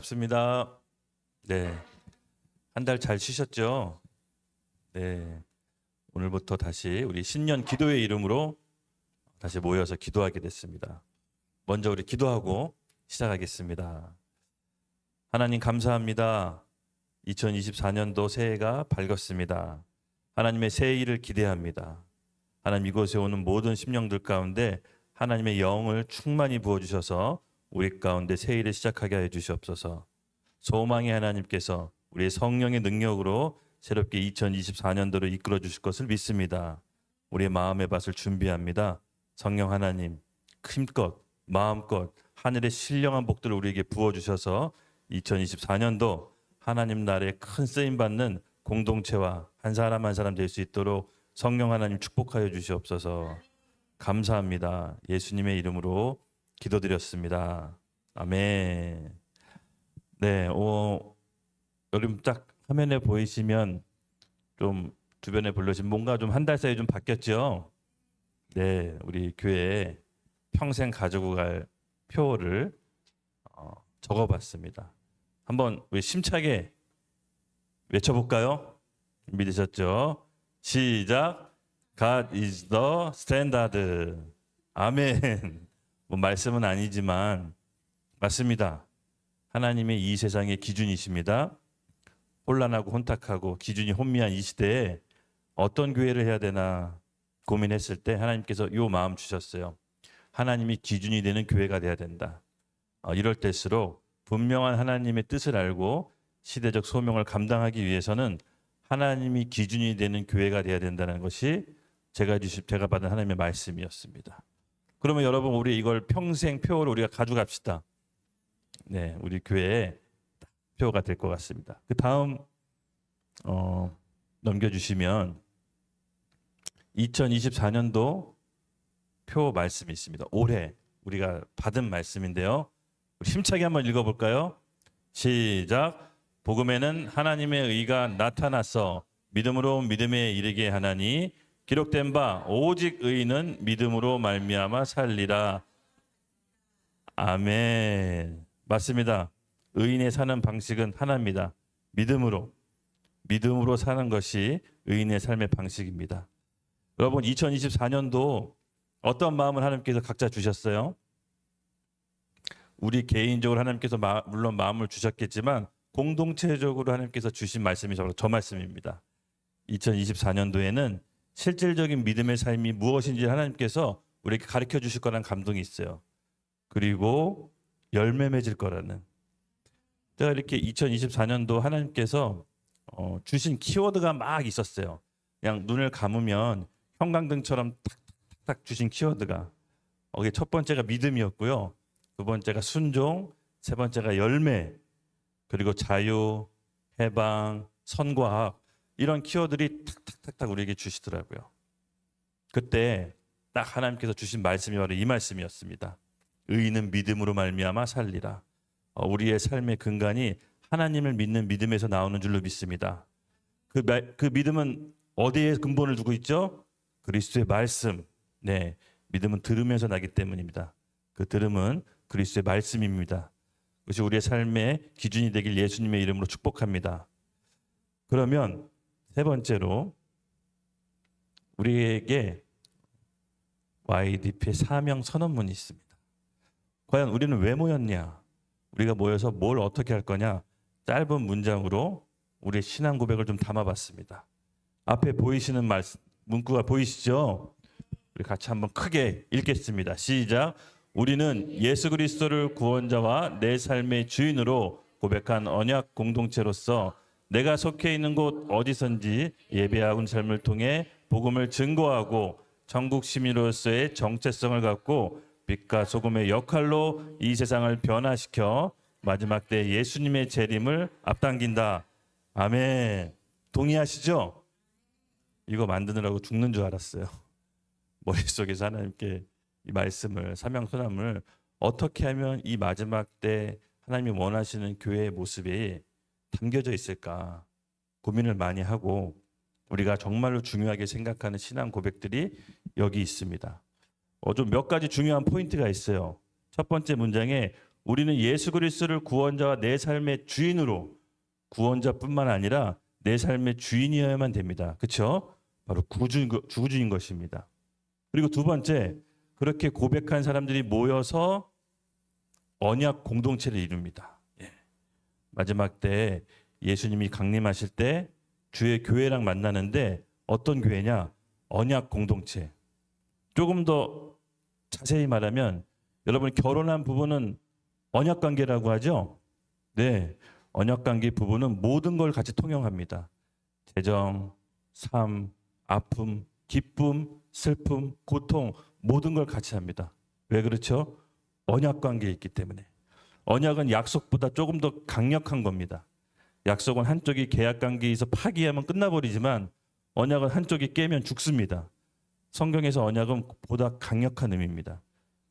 반갑습니다. 네, 한 달 잘 쉬셨죠? 네, 오늘부터 다시 우리 신년 기도의 이름으로 다시 모여서 기도하게 됐습니다. 먼저 우리 기도하고 시작하겠습니다. 하나님 감사합니다. 2024년도 새해가 밝았습니다. 하나님의 새 일을 기대합니다. 하나님 이곳에 오는 모든 심령들 가운데 하나님의 영을 충만히 부어주셔서 우리 가운데 새 일을 시작하게 해 주시옵소서. 소망의 하나님께서 우리의 성령의 능력으로 새롭게 2024년도를 이끌어 주실 것을 믿습니다. 우리의 마음의 밭을 준비합니다. 성령 하나님 힘껏 마음껏 하늘의 신령한 복들을 우리에게 부어주셔서 2024년도 하나님 나라에 큰 쓰임받는 공동체와 한 사람 한 사람 될 수 있도록 성령 하나님 축복하여 주시옵소서. 감사합니다. 예수님의 이름으로 기도드렸습니다. 아멘. 네, 여러분 딱 화면에 보이시면 좀 주변에 불러주신 뭔가 좀 한 달 사이에 좀 바뀌었죠? 네, 우리 교회에 평생 가지고 갈 표를 적어봤습니다. 한번 우리 심차게 외쳐볼까요? 준비되셨죠? 시작. God is the standard. 아멘. 뭐 말씀은 아니지만 맞습니다. 하나님의 이 세상의 기준이십니다. 혼란하고 혼탁하고 기준이 혼미한 이 시대에 어떤 교회를 해야 되나 고민했을 때 하나님께서 이 마음 주셨어요. 하나님이 기준이 되는 교회가 돼야 된다. 이럴 때일수록 분명한 하나님의 뜻을 알고 시대적 소명을 감당하기 위해서는 하나님이 기준이 되는 교회가 돼야 된다는 것이 제가 받은 하나님의 말씀이었습니다. 그러면 여러분 우리 이걸 평생 표를 우리가 가져갑시다. 네, 우리 교회에 표가 될 것 같습니다. 그 다음 넘겨주시면 2024년도 표 말씀이 있습니다. 올해 우리가 받은 말씀인데요. 우리 힘차게 한번 읽어볼까요? 시작. 복음에는 하나님의 의가 나타나서 믿음으로 믿음에 이르게 하나니 기록된 바 오직 의인은 믿음으로 말미암아 살리라. 아멘. 맞습니다. 의인의 사는 방식은 하나입니다. 믿음으로 사는 것이 의인의 삶의 방식입니다. 여러분 2024년도 어떤 마음을 하나님께서 각자 주셨어요? 우리 개인적으로 하나님께서 물론 마음을 주셨겠지만 공동체적으로 하나님께서 주신 말씀이 저 말씀입니다. 2024년도에는 실질적인 믿음의 삶이 무엇인지 하나님께서 우리에게 가르쳐 주실 거라는 감동이 있어요. 그리고 열매 맺을 거라는. 제가 이렇게 2024년도 하나님께서 주신 키워드가 막 있었어요. 그냥 눈을 감으면 형광등처럼 탁탁탁 주신 키워드가. 거기 첫 번째가 믿음이었고요. 두 번째가 순종, 세 번째가 열매, 그리고 자유, 해방, 선과학 이런 키워드들이 탁탁탁탁 우리에게 주시더라고요. 그때 딱 하나님께서 주신 말씀이 바로 이 말씀이었습니다. 의인은 믿음으로 말미암아 살리라. 우리의 삶의 근간이 하나님을 믿는 믿음에서 나오는 줄로 믿습니다. 그 믿음은 어디에 근본을 두고 있죠? 그리스도의 말씀. 네, 믿음은 들으면서 나기 때문입니다. 그 들음은 그리스도의 말씀입니다. 그것이 우리의 삶의 기준이 되길 예수님의 이름으로 축복합니다. 그러면 세 번째로 우리에게 YDP의 사명 선언문이 있습니다. 과연 우리는 왜 모였냐? 우리가 모여서 뭘 어떻게 할 거냐? 짧은 문장으로 우리의 신앙 고백을 좀 담아봤습니다. 앞에 보이시는 문구가 보이시죠? 우리 같이 한번 크게 읽겠습니다. 시작. 우리는 예수 그리스도를 구원자와 내 삶의 주인으로 고백한 언약 공동체로서 내가 속해 있는 곳 어디선지 예배하는 삶을 통해 복음을 증거하고 천국 시민으로서의 정체성을 갖고 빛과 소금의 역할로 이 세상을 변화시켜 마지막 때 예수님의 재림을 앞당긴다. 아멘. 동의하시죠? 이거 만드느라고 죽는 줄 알았어요. 머릿속에서 하나님께 이 말씀을 사명선언을 어떻게 하면 이 마지막 때 하나님이 원하시는 교회의 모습이 담겨져 있을까 고민을 많이 하고 우리가 정말로 중요하게 생각하는 신앙 고백들이 여기 있습니다. 좀 몇 가지 중요한 포인트가 있어요. 첫 번째 문장에 우리는 예수 그리스도를 구원자와 내 삶의 주인으로, 구원자뿐만 아니라 내 삶의 주인이어야만 됩니다. 그렇죠? 바로 구주인 것입니다. 그리고 두 번째, 그렇게 고백한 사람들이 모여서 언약 공동체를 이룹니다. 예. 마지막 때 예수님이 강림하실 때 주의 교회랑 만나는데 어떤 교회냐? 언약 공동체. 조금 더 자세히 말하면 여러분 결혼한 부부는 언약 관계라고 하죠? 네. 언약 관계 부부는 모든 걸 같이 통용합니다. 재정, 삶, 아픔, 기쁨, 슬픔, 고통 모든 걸 같이 합니다. 왜 그렇죠? 언약 관계에 있기 때문에. 언약은 약속보다 조금 더 강력한 겁니다. 약속은 한쪽이 계약 관계에서 파기하면 끝나버리지만 언약은 한쪽이 깨면 죽습니다. 성경에서 언약은 보다 강력한 의미입니다.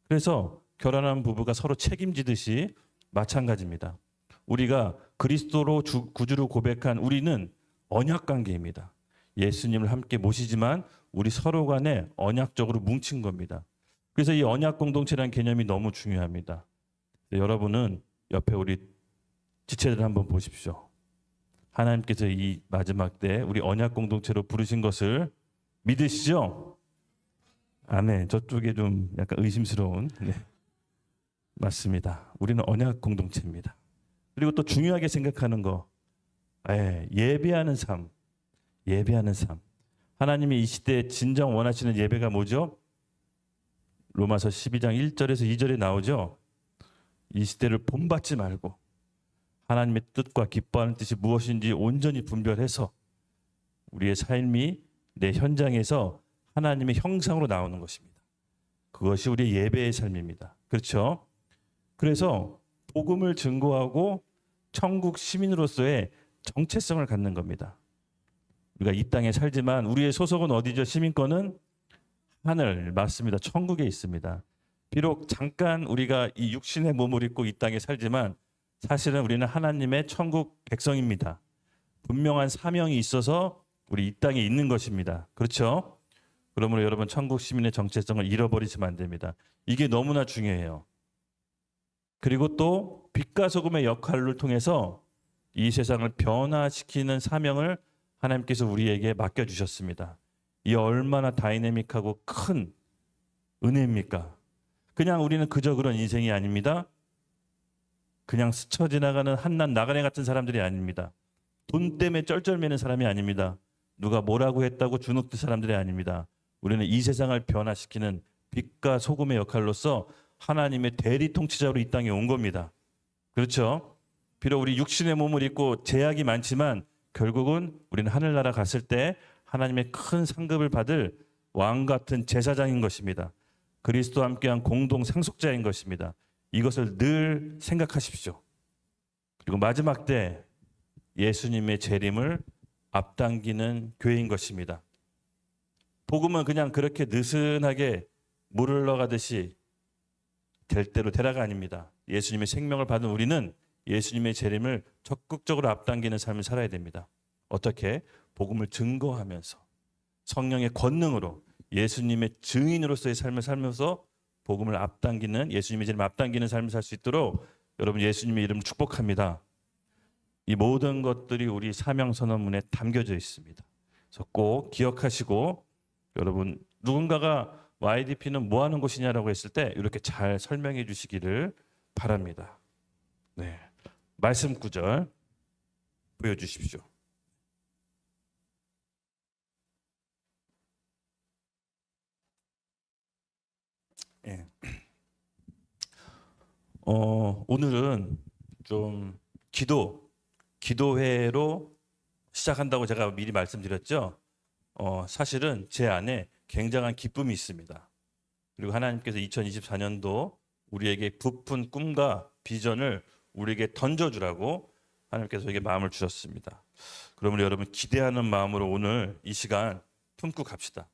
그래서 결혼한 부부가 서로 책임지듯이 마찬가지입니다. 우리가 그리스도로 구주로 고백한 우리는 언약 관계입니다. 예수님을 함께 모시지만 우리 서로 간에 언약적으로 뭉친 겁니다. 그래서 이 언약 공동체라는 개념이 너무 중요합니다. 여러분은 옆에 우리 지체들 한번 보십시오. 하나님께서 이 마지막 때 우리 언약 공동체로 부르신 것을 믿으시죠? 아멘. 저쪽에 좀 약간 의심스러운. 네. 맞습니다. 우리는 언약 공동체입니다. 그리고 또 중요하게 생각하는 거, 예배하는 삶. 예배하는 삶. 하나님이 이 시대에 진정 원하시는 예배가 뭐죠? 로마서 12장 1절에서 2절에 나오죠. 이 시대를 본받지 말고 하나님의 뜻과 기뻐하는 뜻이 무엇인지 온전히 분별해서 우리의 삶이 내 현장에서 하나님의 형상으로 나오는 것입니다. 그것이 우리의 예배의 삶입니다. 그렇죠? 그래서 복음을 증거하고 천국 시민으로서의 정체성을 갖는 겁니다. 우리가 이 땅에 살지만 우리의 소속은 어디죠? 시민권은 하늘, 맞습니다. 천국에 있습니다. 비록 잠깐 우리가 이 육신의 몸을 입고 이 땅에 살지만 사실은 우리는 하나님의 천국 백성입니다. 분명한 사명이 있어서 우리 이 땅에 있는 것입니다. 그렇죠? 그러므로 여러분 천국 시민의 정체성을 잃어버리시면 안 됩니다. 이게 너무나 중요해요. 그리고 또 빛과 소금의 역할을 통해서 이 세상을 변화시키는 사명을 하나님께서 우리에게 맡겨주셨습니다. 이 얼마나 다이내믹하고 큰 은혜입니까? 그냥 우리는 그저 그런 인생이 아닙니다. 그냥 스쳐 지나가는 한낱 나그네 같은 사람들이 아닙니다. 돈 때문에 쩔쩔매는 사람이 아닙니다. 누가 뭐라고 했다고 주눅든 사람들이 아닙니다. 우리는 이 세상을 변화시키는 빛과 소금의 역할로서 하나님의 대리 통치자로 이 땅에 온 겁니다. 그렇죠? 비록 우리 육신의 몸을 입고 제약이 많지만 결국은 우리는 하늘나라 갔을 때 하나님의 큰 상급을 받을 왕 같은 제사장인 것입니다. 그리스도와 함께한 공동 상속자인 것입니다. 이것을 늘 생각하십시오. 그리고 마지막 때 예수님의 재림을 앞당기는 교회인 것입니다. 복음은 그냥 그렇게 느슨하게 물 흘러가듯이 될 대로 되라가 아닙니다. 예수님의 생명을 받은 우리는 예수님의 재림을 적극적으로 앞당기는 삶을 살아야 됩니다. 어떻게? 복음을 증거하면서 성령의 권능으로 예수님의 증인으로서의 삶을 살면서 복음을 앞당기는, 예수님의 재림을 앞당기는 삶을 살 수 있도록 여러분 예수님의 이름을 축복합니다. 이 모든 것들이 우리 사명 선언문에 담겨져 있습니다. 그래서 꼭 기억하시고 여러분 누군가가 YDP는 뭐 하는 곳이냐라고 했을 때 이렇게 잘 설명해 주시기를 바랍니다. 네. 말씀 구절 보여주십시오. 예. 오늘은 좀 기도회로 시작한다고 제가 미리 말씀드렸죠. 사실은 제 안에 굉장한 기쁨이 있습니다. 그리고 하나님께서 2024년도 우리에게 부푼 꿈과 비전을 우리에게 던져주라고 하나님께서 저에게 마음을 주셨습니다. 그러면 여러분 기대하는 마음으로 오늘 이 시간 품고 갑시다.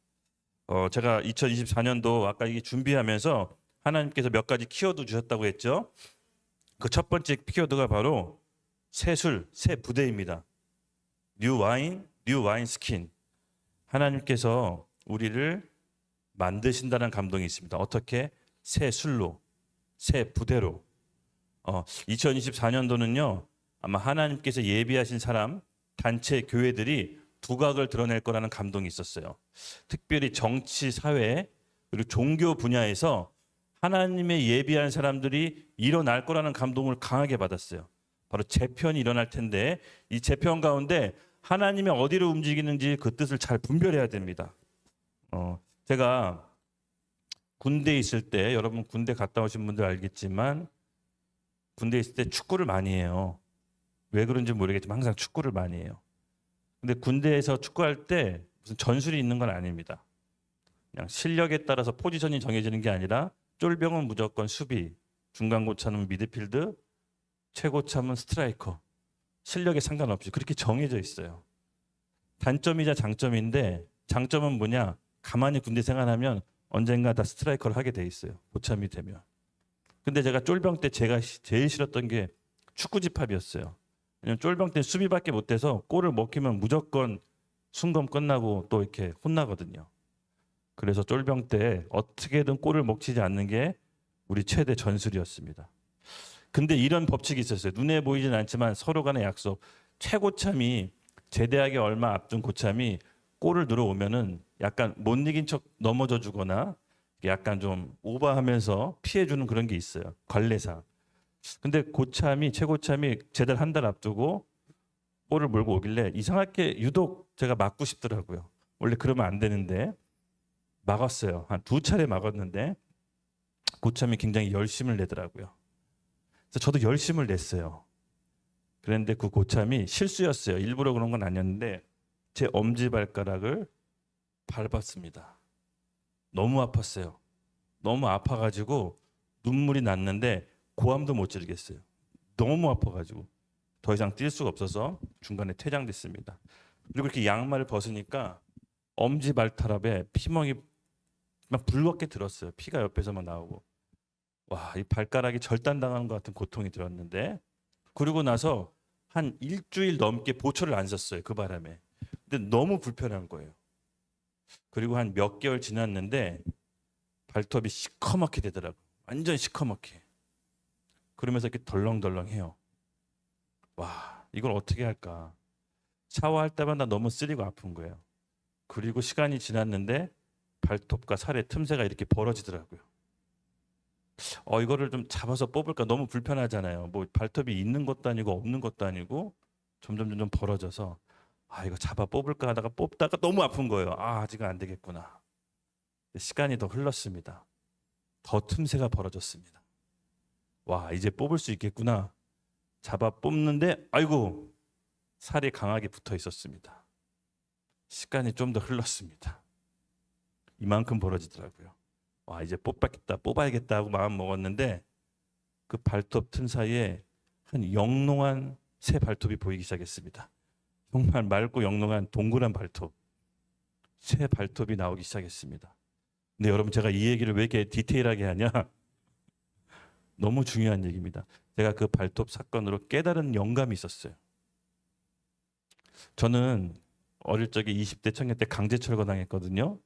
제가 2024년도 아까 이게 준비하면서 하나님께서 몇 가지 키워드 주셨다고 했죠. 그 첫 번째 키워드가 바로 새 술, 새 부대입니다. 뉴 와인, 뉴 와인 스킨. 하나님께서 우리를 만드신다는 감동이 있습니다. 어떻게? 새 술로, 새 부대로. 2024년도는요. 아마 하나님께서 예비하신 사람, 단체, 교회들이 두각을 드러낼 거라는 감동이 있었어요. 특별히 정치, 사회, 그리고 종교 분야에서 하나님의 예비한 사람들이 일어날 거라는 감동을 강하게 받았어요. 바로 재편이 일어날 텐데 이 재편 가운데 하나님의 어디로 움직이는지 그 뜻을 잘 분별해야 됩니다. 제가 군대에 있을 때, 여러분 군대 갔다 오신 분들 알겠지만 군대에 있을 때 축구를 많이 해요. 왜 그런지 모르겠지만 항상 축구를 많이 해요. 근데 군대에서 축구할 때 무슨 전술이 있는 건 아닙니다. 그냥 실력에 따라서 포지션이 정해지는 게 아니라 쫄병은 무조건 수비, 중간 고참은 미드필드, 최고참은 스트라이커. 실력에 상관없이 그렇게 정해져 있어요. 단점이자 장점인데 장점은 뭐냐? 가만히 군대 생활하면 언젠가 다 스트라이커를 하게 돼 있어요. 고참이 되면. 근데 제가 쫄병 때 제가 제일 싫었던 게 축구 집합이었어요. 왜냐면 쫄병 때 수비밖에 못해서 골을 먹히면 무조건 순검 끝나고 또 이렇게 혼나거든요. 그래서 쫄병 때 어떻게든 골을 먹히지 않는 게 우리 최대 전술이었습니다. 근데 이런 법칙이 있었어요. 눈에 보이진 않지만 서로 간의 약속. 최고참이 제대하기 얼마 앞둔 고참이 골을 들어오면은 약간 못 이긴 척 넘어져 주거나 약간 좀 오버하면서 피해주는 그런 게 있어요. 관례상. 근데 고참이 최고참이 제대를 한 달 앞두고 볼을 몰고 오길래 이상하게 유독 제가 맞고 싶더라고요. 원래 그러면 안 되는데 막았어요. 한 2차례 막았는데 고참이 굉장히 열심을 내더라고요. 그래서 저도 열심을 냈어요. 그런데 그 고참이 실수였어요. 일부러 그런 건 아니었는데 제 엄지발가락을 밟았습니다. 너무 아팠어요. 너무 아파가지고 눈물이 났는데 고함도 못 지르겠어요. 너무 아파가지고 더 이상 뛸 수가 없어서 중간에 퇴장됐습니다. 그리고 이렇게 양말을 벗으니까 엄지발타락에 피멍이 막 붉게 들었어요. 피가 옆에서 막 나오고. 와, 이 발가락이 절단당하는 것 같은 고통이 들었는데 그러고 나서 한 일주일 넘게 보초를 안 썼어요. 그 바람에. 근데 너무 불편한 거예요. 그리고 한 몇 개월 지났는데 발톱이 시커멓게 되더라고요. 완전 시커멓게. 그러면서 이렇게 덜렁덜렁해요. 와, 이걸 어떻게 할까? 샤워할 때마다 너무 쓰리고 아픈 거예요. 그리고 시간이 지났는데 발톱과 살의 틈새가 이렇게 벌어지더라고요. 이거를 좀 잡아서 뽑을까? 너무 불편하잖아요. 뭐 발톱이 있는 것도 아니고 없는 것도 아니고 점점 벌어져서 이거 잡아 뽑을까 하다가 뽑다가 너무 아픈 거예요. 아직은 안 되겠구나. 시간이 더 흘렀습니다. 더 틈새가 벌어졌습니다. 와, 이제 뽑을 수 있겠구나. 잡아 뽑는데 아이고 살이 강하게 붙어 있었습니다. 시간이 좀 더 흘렀습니다. 이만큼 벌어지더라고요. 와, 이제 뽑아야겠다 하고 마음 먹었는데 그 발톱 틈 사이에 한 영롱한 새 발톱이 보이기 시작했습니다. 정말 맑고 영롱한 동그란 발톱, 새 발톱이 나오기 시작했습니다. 근데 여러분 제가 이 얘기를 왜 이렇게 디테일하게 하냐? 너무 중요한 얘기입니다. 제가 그 발톱 사건으로 깨달은 영감이 있었어요. 저는 어릴 적에 20대 청년 때 강제 철거당했거든요.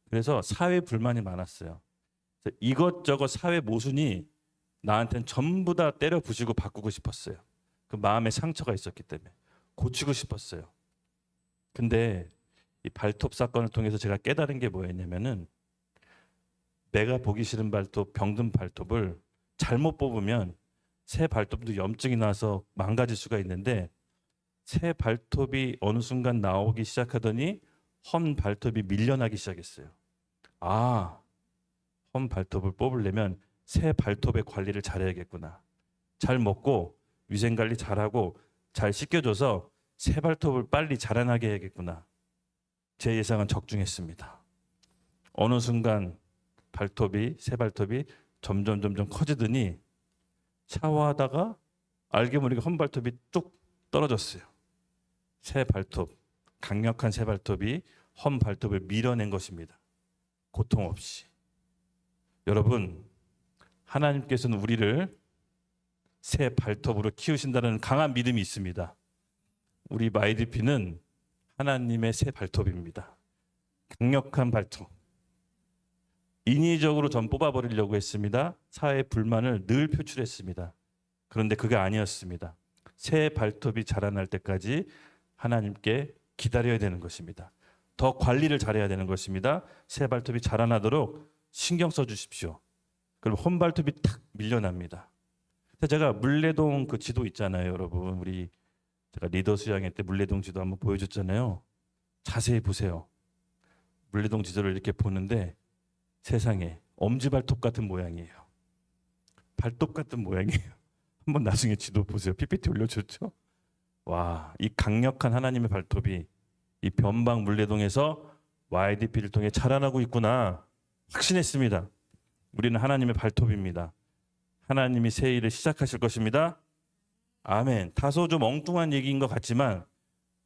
그래서 사회 불만이 많았어요. 그래서 이것저것 사회 모순이 나한테는 전부 다 때려 부시고 바꾸고 싶었어요. 그 마음에 상처가 있었기 때문에 고치고 싶었어요. 근데 이 발톱 사건을 통해서 제가 깨달은 게 뭐였냐면은 내가 보기 싫은 발톱, 병든 발톱을 잘못 뽑으면 새 발톱도 염증이 나서 망가질 수가 있는데 새 발톱이 어느 순간 나오기 시작하더니 헌 발톱이 밀려나기 시작했어요. 헌 발톱을 뽑으려면 새 발톱의 관리를 잘해야겠구나. 잘 먹고 위생관리 잘하고 잘 씻겨줘서 새 발톱을 빨리 자라나게 해야겠구나. 제 예상은 적중했습니다. 어느 순간 새 발톱이 점점 커지더니 샤워하다가 알게 모르게 헌 발톱이 뚝 떨어졌어요. 새 발톱, 강력한 새 발톱이 헌 발톱을 밀어낸 것입니다. 고통 없이. 여러분, 하나님께서는 우리를 새 발톱으로 키우신다는 강한 믿음이 있습니다. 우리 마이드피는 하나님의 새 발톱입니다. 강력한 발톱. 인위적으로 전 뽑아버리려고 했습니다. 사회 불만을 늘 표출했습니다. 그런데 그게 아니었습니다. 새 발톱이 자라날 때까지 하나님께 기다려야 되는 것입니다. 더 관리를 잘해야 되는 것입니다. 새 발톱이 자라나도록 신경 써 주십시오. 그럼 혼발톱이 탁 밀려납니다. 제가 물레동 그 지도 있잖아요, 여러분. 우리 제가 리더 수양회 때 물레동 지도 한번 보여줬잖아요. 자세히 보세요. 물레동 지도를 이렇게 보는데 세상에 엄지발톱 같은 모양이에요. 발톱 같은 모양이에요. 한번 나중에 지도 보세요. PPT 올려줬죠? 와, 이 강력한 하나님의 발톱이 이 변방 물레동에서 YDP를 통해 자라나고 있구나 확신했습니다. 우리는 하나님의 발톱입니다. 하나님이 새 일을 시작하실 것입니다. 아멘. 다소 좀 엉뚱한 얘기인 것 같지만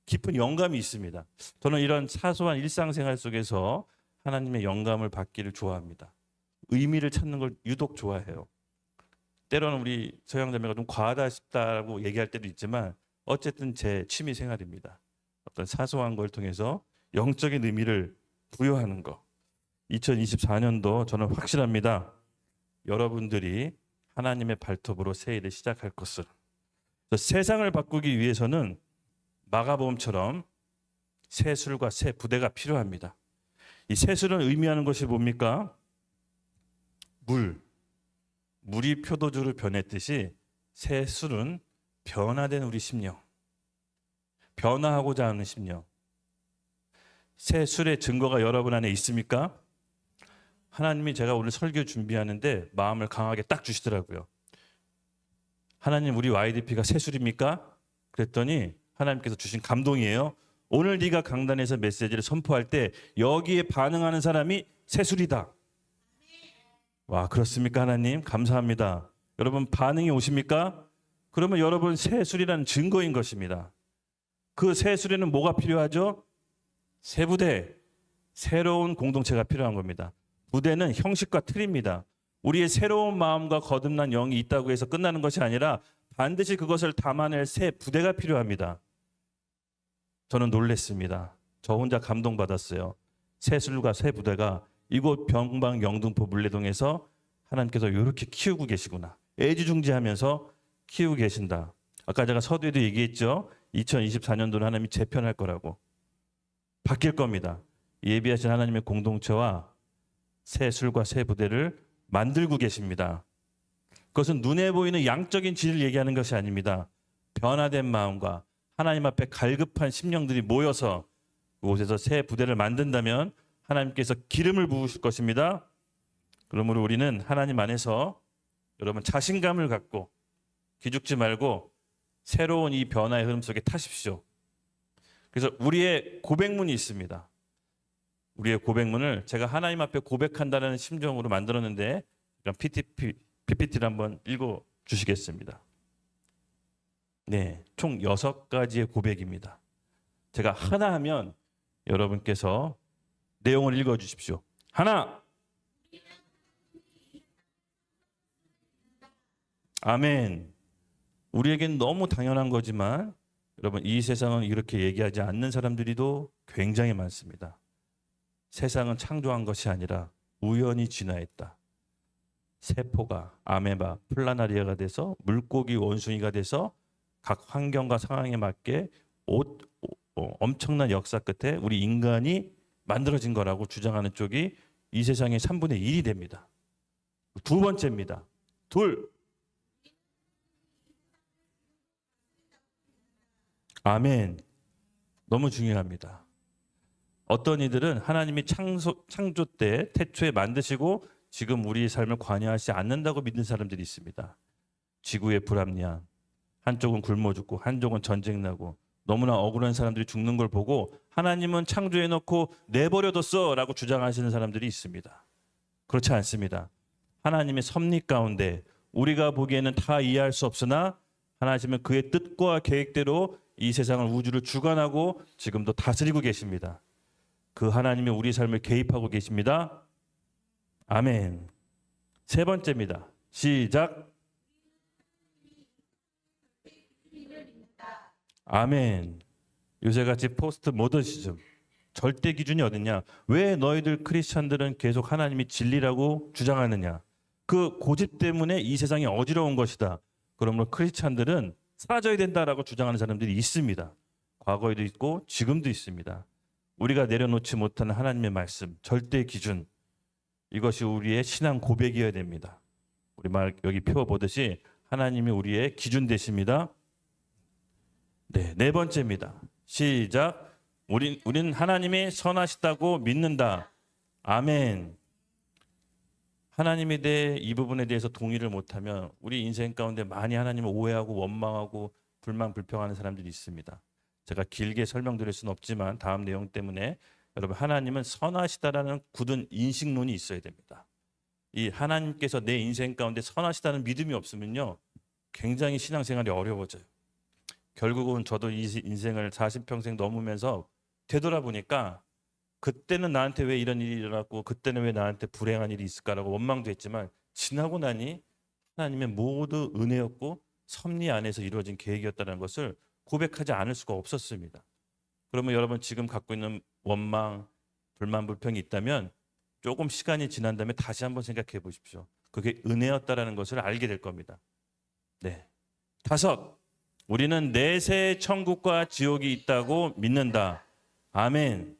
깊은 영감이 있습니다. 저는 이런 사소한 일상생활 속에서 하나님의 영감을 받기를 좋아합니다. 의미를 찾는 걸 유독 좋아해요. 때로는 우리 서양자매가 좀 과하다 싶다고 얘기할 때도 있지만 어쨌든 제 취미 생활입니다. 어떤 사소한 걸 통해서 영적인 의미를 부여하는 것. 2024년도 저는 확실합니다. 여러분들이 하나님의 발톱으로 새 일을 시작할 것을. 세상을 바꾸기 위해서는 마가복음처럼 새 술과 새 부대가 필요합니다. 이 새 술은 의미하는 것이 뭡니까? 물이 표도주로 변했듯이 새 술은 변화된 우리 심령, 변화하고자 하는 심령. 새 술의 증거가 여러분 안에 있습니까? 하나님이 제가 오늘 설교 준비하는데 마음을 강하게 딱 주시더라고요. 하나님, 우리 YDP가 새 술입니까? 그랬더니 하나님께서 주신 감동이에요. 오늘 네가 강단에서 메시지를 선포할 때 여기에 반응하는 사람이 새 술이다. 와, 그렇습니까 하나님? 감사합니다. 여러분 반응이 오십니까? 그러면 여러분 새 술이라는 증거인 것입니다. 그 새 술에는 뭐가 필요하죠? 새 부대, 새로운 공동체가 필요한 겁니다. 부대는 형식과 틀입니다. 우리의 새로운 마음과 거듭난 영이 있다고 해서 끝나는 것이 아니라 반드시 그것을 담아낼 새 부대가 필요합니다. 저는 놀랬습니다. 저 혼자 감동받았어요. 새 술과 새 부대가 이곳 병방 영등포 물레동에서 하나님께서 이렇게 키우고 계시구나. 애지중지하면서 키우고 계신다. 아까 제가 서두에도 얘기했죠. 2024년도는 하나님이 재편할 거라고. 바뀔 겁니다. 예비하신 하나님의 공동체와 새 술과 새 부대를 만들고 계십니다. 그것은 눈에 보이는 양적인 질을 얘기하는 것이 아닙니다. 변화된 마음과 하나님 앞에 갈급한 심령들이 모여서 그곳에서 새 부대를 만든다면 하나님께서 기름을 부으실 것입니다. 그러므로 우리는 하나님 안에서 여러분 자신감을 갖고 기죽지 말고 새로운 이 변화의 흐름 속에 타십시오. 그래서 우리의 고백문이 있습니다. 우리의 고백문을 제가 하나님 앞에 고백한다는 심정으로 만들었는데 PPT를 한번 읽어 주시겠습니다. 네, 총 6가지의 고백입니다. 제가 하나 하면 여러분께서 내용을 읽어 주십시오. 하나. 아멘. 우리에겐 너무 당연한 거지만 여러분 이 세상은 이렇게 얘기하지 않는 사람들이도 굉장히 많습니다. 세상은 창조한 것이 아니라 우연히 진화했다. 세포가 아메바, 플라나리아가 돼서 물고기 원숭이가 돼서 각 환경과 상황에 맞게 엄청난 역사 끝에 우리 인간이 만들어진 거라고 주장하는 쪽이 이 세상의 3분의 1이 됩니다. 두 번째입니다. 둘. 아멘. 너무 중요합니다. 어떤 이들은 하나님이 창조 때 태초에 만드시고 지금 우리의 삶을 관여하지 않는다고 믿는 사람들이 있습니다. 지구의 불합리함, 한쪽은 굶어 죽고 한쪽은 전쟁 나고 너무나 억울한 사람들이 죽는 걸 보고 하나님은 창조해놓고 내버려뒀어 라고 주장하시는 사람들이 있습니다. 그렇지 않습니다. 하나님의 섭리 가운데 우리가 보기에는 다 이해할 수 없으나 하나님은 그의 뜻과 계획대로 이 세상을 우주를 주관하고 지금도 다스리고 계십니다. 그 하나님이 우리 삶을 개입하고 계십니다. 아멘. 세 번째입니다. 시작. 아멘. 요새같이 포스트 모더니즘 절대 기준이 어딨냐? 왜 너희들 크리스천들은 계속 하나님이 진리라고 주장하느냐? 그 고집 때문에 이 세상이 어지러운 것이다. 그러므로 크리스찬들은 사라져야 된다라고 주장하는 사람들이 있습니다. 과거에도 있고 지금도 있습니다. 우리가 내려놓지 못하는 하나님의 말씀, 절대 기준, 이것이 우리의 신앙 고백이어야 됩니다. 우리 말 여기 표 보듯이 하나님이 우리의 기준 되십니다. 네, 네 번째입니다. 시작. 우린 하나님이 선하시다고 믿는다. 아멘. 하나님에 대해 이 부분에 대해서 동의를 못하면 우리 인생 가운데 많이 하나님을 오해하고 원망하고 불만 불평하는 사람들이 있습니다. 제가 길게 설명드릴 수는 없지만 다음 내용 때문에 여러분, 하나님은 선하시다라는 굳은 인식론이 있어야 됩니다. 이 하나님께서 내 인생 가운데 선하시다는 믿음이 없으면요, 굉장히 신앙생활이 어려워져요. 결국은 저도 이 인생을 40평생 넘으면서 되돌아보니까 그때는 나한테 왜 이런 일이 일어났고 그때는 왜 나한테 불행한 일이 있을까라고 원망도 했지만, 지나고 나니 하나님의 모두 은혜였고 섭리 안에서 이루어진 계획이었다는 것을 고백하지 않을 수가 없었습니다. 그러면 여러분, 지금 갖고 있는 원망, 불만, 불평이 있다면 조금 시간이 지난 다음에 다시 한번 생각해 보십시오. 그게 은혜였다라는 것을 알게 될 겁니다. 네. 5, 우리는 내세 천국과 지옥이 있다고 믿는다. 아멘.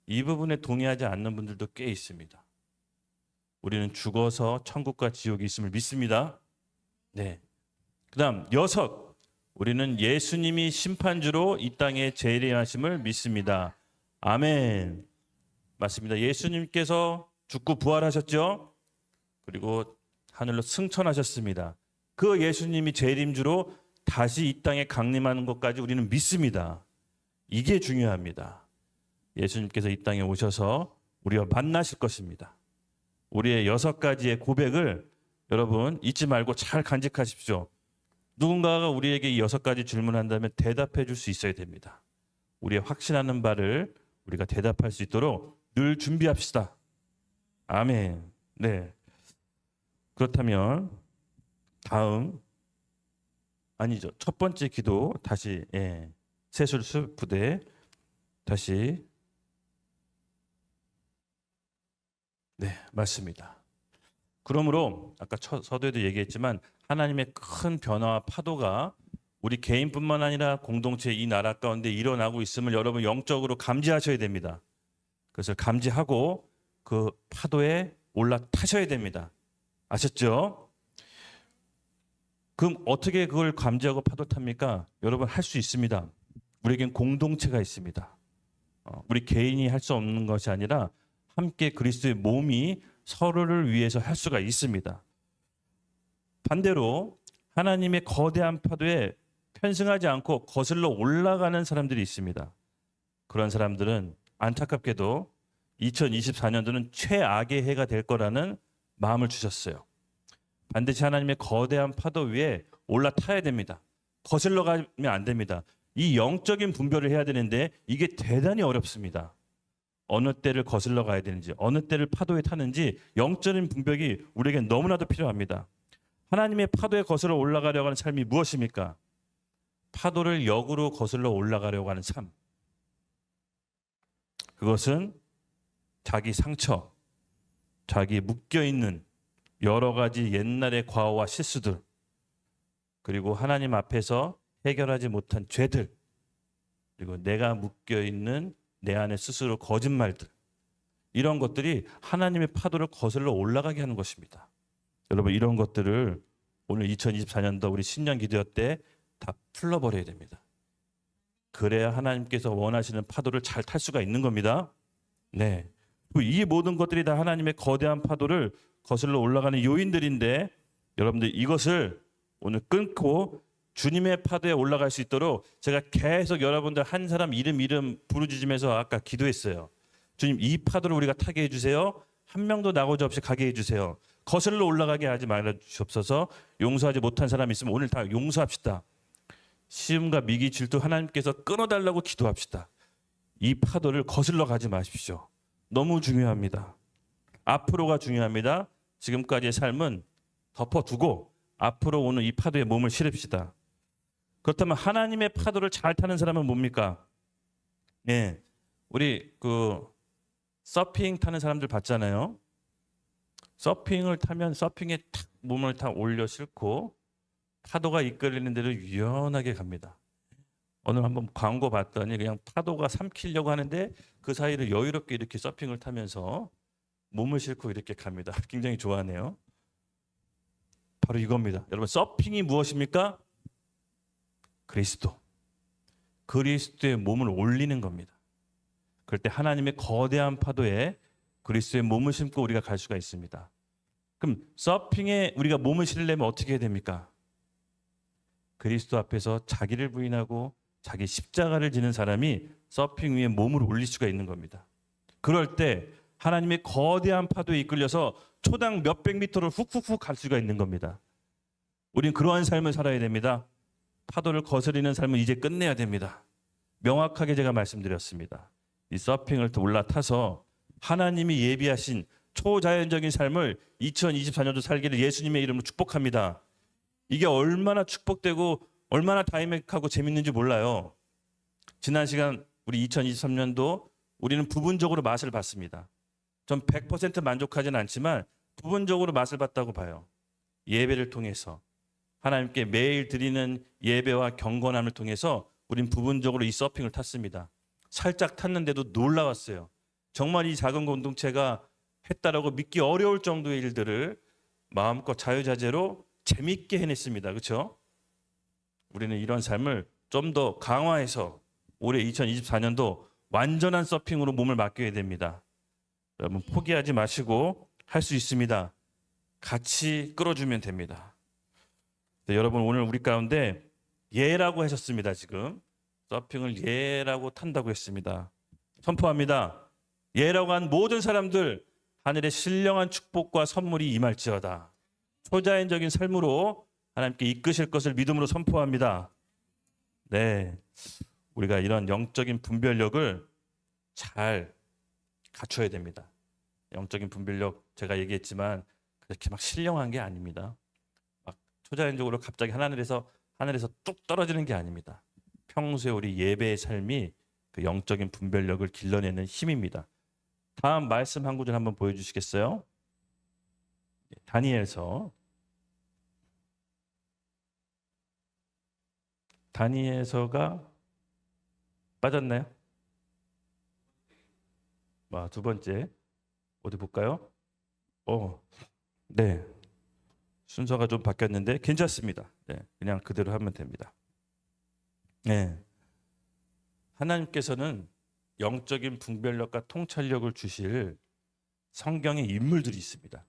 이 부분에 동의하지 않는 분들도 꽤 있습니다. 우리는 죽어서 천국과 지옥이 있음을 믿습니다. 네. 그다음 6, 우리는 예수님이 심판주로 이 땅에 재림하심을 믿습니다. 아멘. 맞습니다. 예수님께서 죽고 부활하셨죠. 그리고 하늘로 승천하셨습니다. 그 예수님이 재림주로 다시 이 땅에 강림하는 것까지 우리는 믿습니다. 이게 중요합니다. 예수님께서 이 땅에 오셔서 우리와 만나실 것입니다. 우리의 6가지의 고백을 여러분 잊지 말고 잘 간직하십시오. 누군가가 우리에게 이 6가지 질문한다면 대답해 줄 수 있어야 됩니다. 우리의 확신하는 바를 우리가 대답할 수 있도록 늘 준비합시다. 아멘. 네. 그렇다면 다음, 아니죠, 첫 번째 기도 다시, 세술수 부대 다시. 네, 맞습니다. 그러므로 아까 서두에도 얘기했지만 하나님의 큰 변화와 파도가 우리 개인뿐만 아니라 공동체, 이 나라 가운데 일어나고 있음을 여러분 영적으로 감지하셔야 됩니다. 그래서 감지하고 그 파도에 올라타셔야 됩니다. 아셨죠? 그럼 어떻게 그걸 감지하고 파도 탑니까? 여러분, 할 수 있습니다. 우리에겐 공동체가 있습니다. 우리 개인이 할 수 없는 것이 아니라 함께 그리스도의 몸이 서로를 위해서 할 수가 있습니다. 반대로 하나님의 거대한 파도에 편승하지 않고 거슬러 올라가는 사람들이 있습니다. 그런 사람들은 안타깝게도 2024년도는 최악의 해가 될 거라는 마음을 주셨어요. 반드시 하나님의 거대한 파도 위에 올라타야 됩니다. 거슬러 가면 안 됩니다. 이 영적인 분별을 해야 되는데 이게 대단히 어렵습니다. 어느 때를 거슬러 가야 되는지, 어느 때를 파도에 타는지 영적인 분별이 우리에게 너무나도 필요합니다. 하나님의 파도에 거슬러 올라가려고 하는 삶이 무엇입니까? 파도를 역으로 거슬러 올라가려고 하는 삶. 그것은 자기 상처, 자기 묶여있는 여러 가지 옛날의 과오와 실수들, 그리고 하나님 앞에서 해결하지 못한 죄들, 그리고 내가 묶여있는 내 안에 스스로 거짓말들, 이런 것들이 하나님의 파도를 거슬러 올라가게 하는 것입니다. 여러분, 이런 것들을 오늘 2024년도 우리 신년 기도 때 다 풀어버려야 됩니다. 그래야 하나님께서 원하시는 파도를 잘 탈 수가 있는 겁니다. 네. 이 모든 것들이 다 하나님의 거대한 파도를 거슬러 올라가는 요인들인데, 여러분들 이것을 오늘 끊고 주님의 파도에 올라갈 수 있도록 제가 계속 여러분들 한 사람 이름 부르짖으면서 아까 기도했어요. 주님, 이 파도를 우리가 타게 해주세요. 한 명도 나고자 없이 가게 해주세요. 거슬러 올라가게 하지 말아 주옵소서. 용서하지 못한 사람이 있으면 오늘 다 용서합시다. 시험과 미기, 질투 하나님께서 끊어달라고 기도합시다. 이 파도를 거슬러 가지 마십시오. 너무 중요합니다. 앞으로가 중요합니다. 지금까지의 삶은 덮어두고 앞으로 오는 이 파도에 몸을 실읍시다. 그렇다면 하나님의 파도를 잘 타는 사람은 뭡니까? 네, 우리 서핑 타는 사람들 봤잖아요. 서핑을 타면 서핑에 탁 몸을 탁 올려 싣고 파도가 이끌리는 대로 유연하게 갑니다. 오늘 한번 광고 봤더니 그냥 파도가 삼키려고 하는데 그 사이를 여유롭게 이렇게 서핑을 타면서 몸을 싣고 이렇게 갑니다. 굉장히 좋아하네요. 바로 이겁니다. 여러분, 서핑이 무엇입니까? 그리스도. 그리스도의 몸을 올리는 겁니다. 그럴 때 하나님의 거대한 파도에 그리스도의 몸을 심고 우리가 갈 수가 있습니다. 그럼 서핑에 우리가 몸을 실으려면 어떻게 해야 됩니까? 그리스도 앞에서 자기를 부인하고 자기 십자가를 지는 사람이 서핑 위에 몸을 올릴 수가 있는 겁니다. 그럴 때 하나님의 거대한 파도에 이끌려서 초당 몇백 미터를 훅훅훅 갈 수가 있는 겁니다. 우린 그러한 삶을 살아야 됩니다. 파도를 거스리는 삶은 이제 끝내야 됩니다. 명확하게 제가 말씀드렸습니다. 이 서핑을 올라타서 하나님이 예비하신 초자연적인 삶을 2024년도 살기를 예수님의 이름으로 축복합니다. 이게 얼마나 축복되고 얼마나 다이나믹하고 재밌는지 몰라요. 지난 시간 우리 2023년도 우리는 부분적으로 맛을 봤습니다. 전 100% 만족하지는 않지만 부분적으로 맛을 봤다고 봐요. 예배를 통해서 하나님께 매일 드리는 예배와 경건함을 통해서 우린 부분적으로 이 서핑을 탔습니다. 살짝 탔는데도 놀라웠어요. 정말 이 작은 공동체가 했다라고 믿기 어려울 정도의 일들을 마음껏 자유자재로 재밌게 해냈습니다. 그렇죠? 우리는 이런 삶을 좀 더 강화해서 올해 2024년도 완전한 서핑으로 몸을 맡겨야 됩니다. 여러분, 포기하지 마시고 할 수 있습니다. 같이 끌어주면 됩니다. 네, 여러분, 오늘 우리 가운데 예라고 하셨습니다. 지금 서핑을 예라고 탄다고 했습니다. 선포합니다. 예라고 한 모든 사람들, 하늘의 신령한 축복과 선물이 임할지어다. 초자연적인 삶으로 하나님께 이끄실 것을 믿음으로 선포합니다. 네, 우리가 이런 영적인 분별력을 잘 갖춰야 됩니다. 영적인 분별력, 제가 얘기했지만 그렇게 막 신령한 게 아닙니다. 막 초자연적으로 갑자기 하늘에서 뚝 떨어지는 게 아닙니다. 평소에 우리 예배의 삶이 그 영적인 분별력을 길러내는 힘입니다. 다음 말씀 한 구절 한번 보여주시겠어요? 다니엘서가 빠졌나요? 두 번째 어디 볼까요? 네, 순서가 좀 바뀌었는데 괜찮습니다. 네, 그냥 그대로 하면 됩니다. 네, 하나님께서는 영적인 분별력과 통찰력을 주실 성경의 인물들이 있습니다.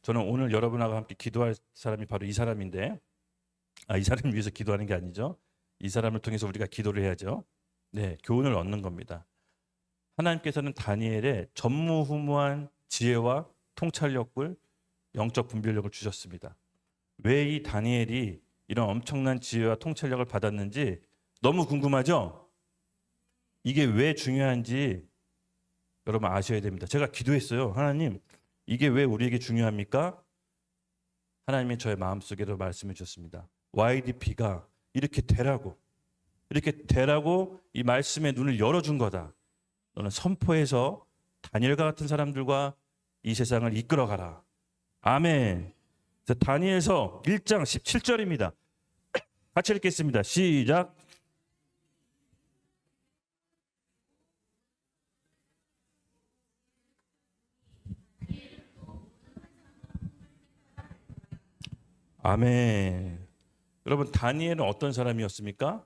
저는 오늘 여러분하고 함께 기도할 사람이 바로 이 사람인데, 이 사람을 위해서 기도하는 게 아니죠. 이 사람을 통해서 우리가 기도를 해야죠. 네, 교훈을 얻는 겁니다. 하나님께서는 다니엘의 전무후무한 지혜와 통찰력을, 영적 분별력을 주셨습니다. 왜 이 다니엘이 이런 엄청난 지혜와 통찰력을 받았는지 너무 궁금하죠? 이게 왜 중요한지 여러분 아셔야 됩니다. 제가 기도했어요. 하나님, 이게 왜 우리에게 중요합니까? 하나님이 저의 마음속에도 말씀해 주셨습니다. YDP가 이렇게 되라고 이 말씀의 눈을 열어준 거다. 너는 선포해서 다니엘과 같은 사람들과 이 세상을 이끌어가라. 아멘. 다니엘서 1장 17절입니다. 같이 읽겠습니다. 시작. 아멘. 여러분, 다니엘은 어떤 사람이었습니까?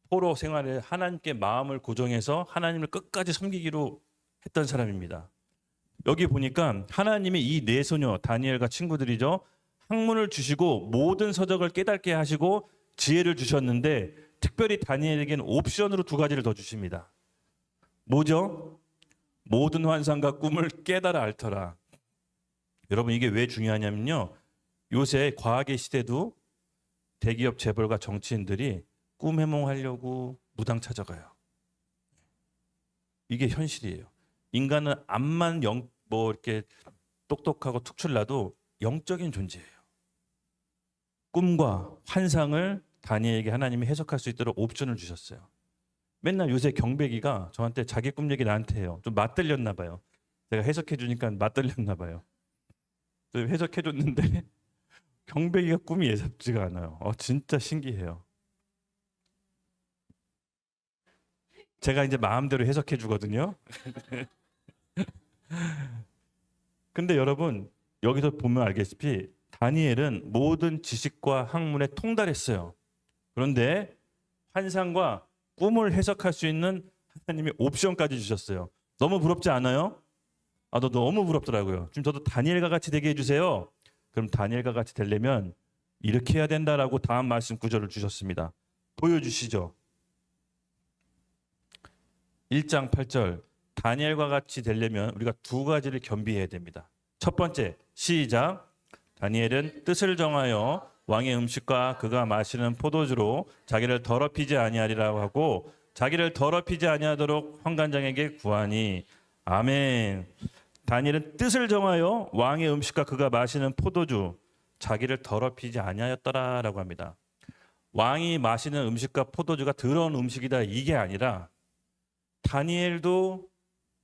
포로 생활에 하나님께 마음을 고정해서 하나님을 끝까지 섬기기로 했던 사람입니다. 여기 보니까 하나님이 이 네 소녀 다니엘과 친구들이죠, 학문을 주시고 모든 서적을 깨닫게 하시고 지혜를 주셨는데, 특별히 다니엘에게는 옵션으로 두 가지를 더 주십니다. 뭐죠? 모든 환상과 꿈을 깨달아 앓더라. 여러분, 이게 왜 중요하냐면요, 요새 과학의 시대도 대기업 재벌과 정치인들이 꿈 해몽하려고 무당 찾아가요. 이게 현실이에요. 인간은 암만 이렇게 똑똑하고 특출나도 영적인 존재예요. 꿈과 환상을 다니엘에게 하나님이 해석할 수 있도록 옵션을 주셨어요. 맨날 요새 경배기가 저한테 자기 꿈 얘기 나한테 해요. 좀 맞들렸나 봐요. 제가 해석해 주니까 맞들렸나 봐요. 해석해 줬는데 경배기가 꿈이 예사롭지가 않아요. 진짜 신기해요. 제가 이제 마음대로 해석해 주거든요. 근데 여러분 여기서 보면 알겠지만 다니엘은 모든 지식과 학문에 통달했어요. 그런데 환상과 꿈을 해석할 수 있는 하나님이 옵션까지 주셨어요. 너무 부럽지 않아요? 너 너무 부럽더라고요. 지금 저도 다니엘과 같이 되게 해주세요. 그럼 다니엘과 같이 되려면 이렇게 해야 된다라고 다음 말씀 구절을 주셨습니다. 보여주시죠. 1장 8절 다니엘과 같이 되려면 우리가 두 가지를 겸비해야 됩니다. 첫 번째 시작. 다니엘은 뜻을 정하여 왕의 음식과 그가 마시는 포도주로 자기를 더럽히지 아니하리라고 하고 자기를 더럽히지 아니하도록 환관장에게 구하니. 아멘. 다니엘은 뜻을 정하여 왕의 음식과 그가 마시는 포도주 자기를 더럽히지 아니하였더라라고 합니다. 왕이 마시는 음식과 포도주가 더러운 음식이다 이게 아니라 다니엘도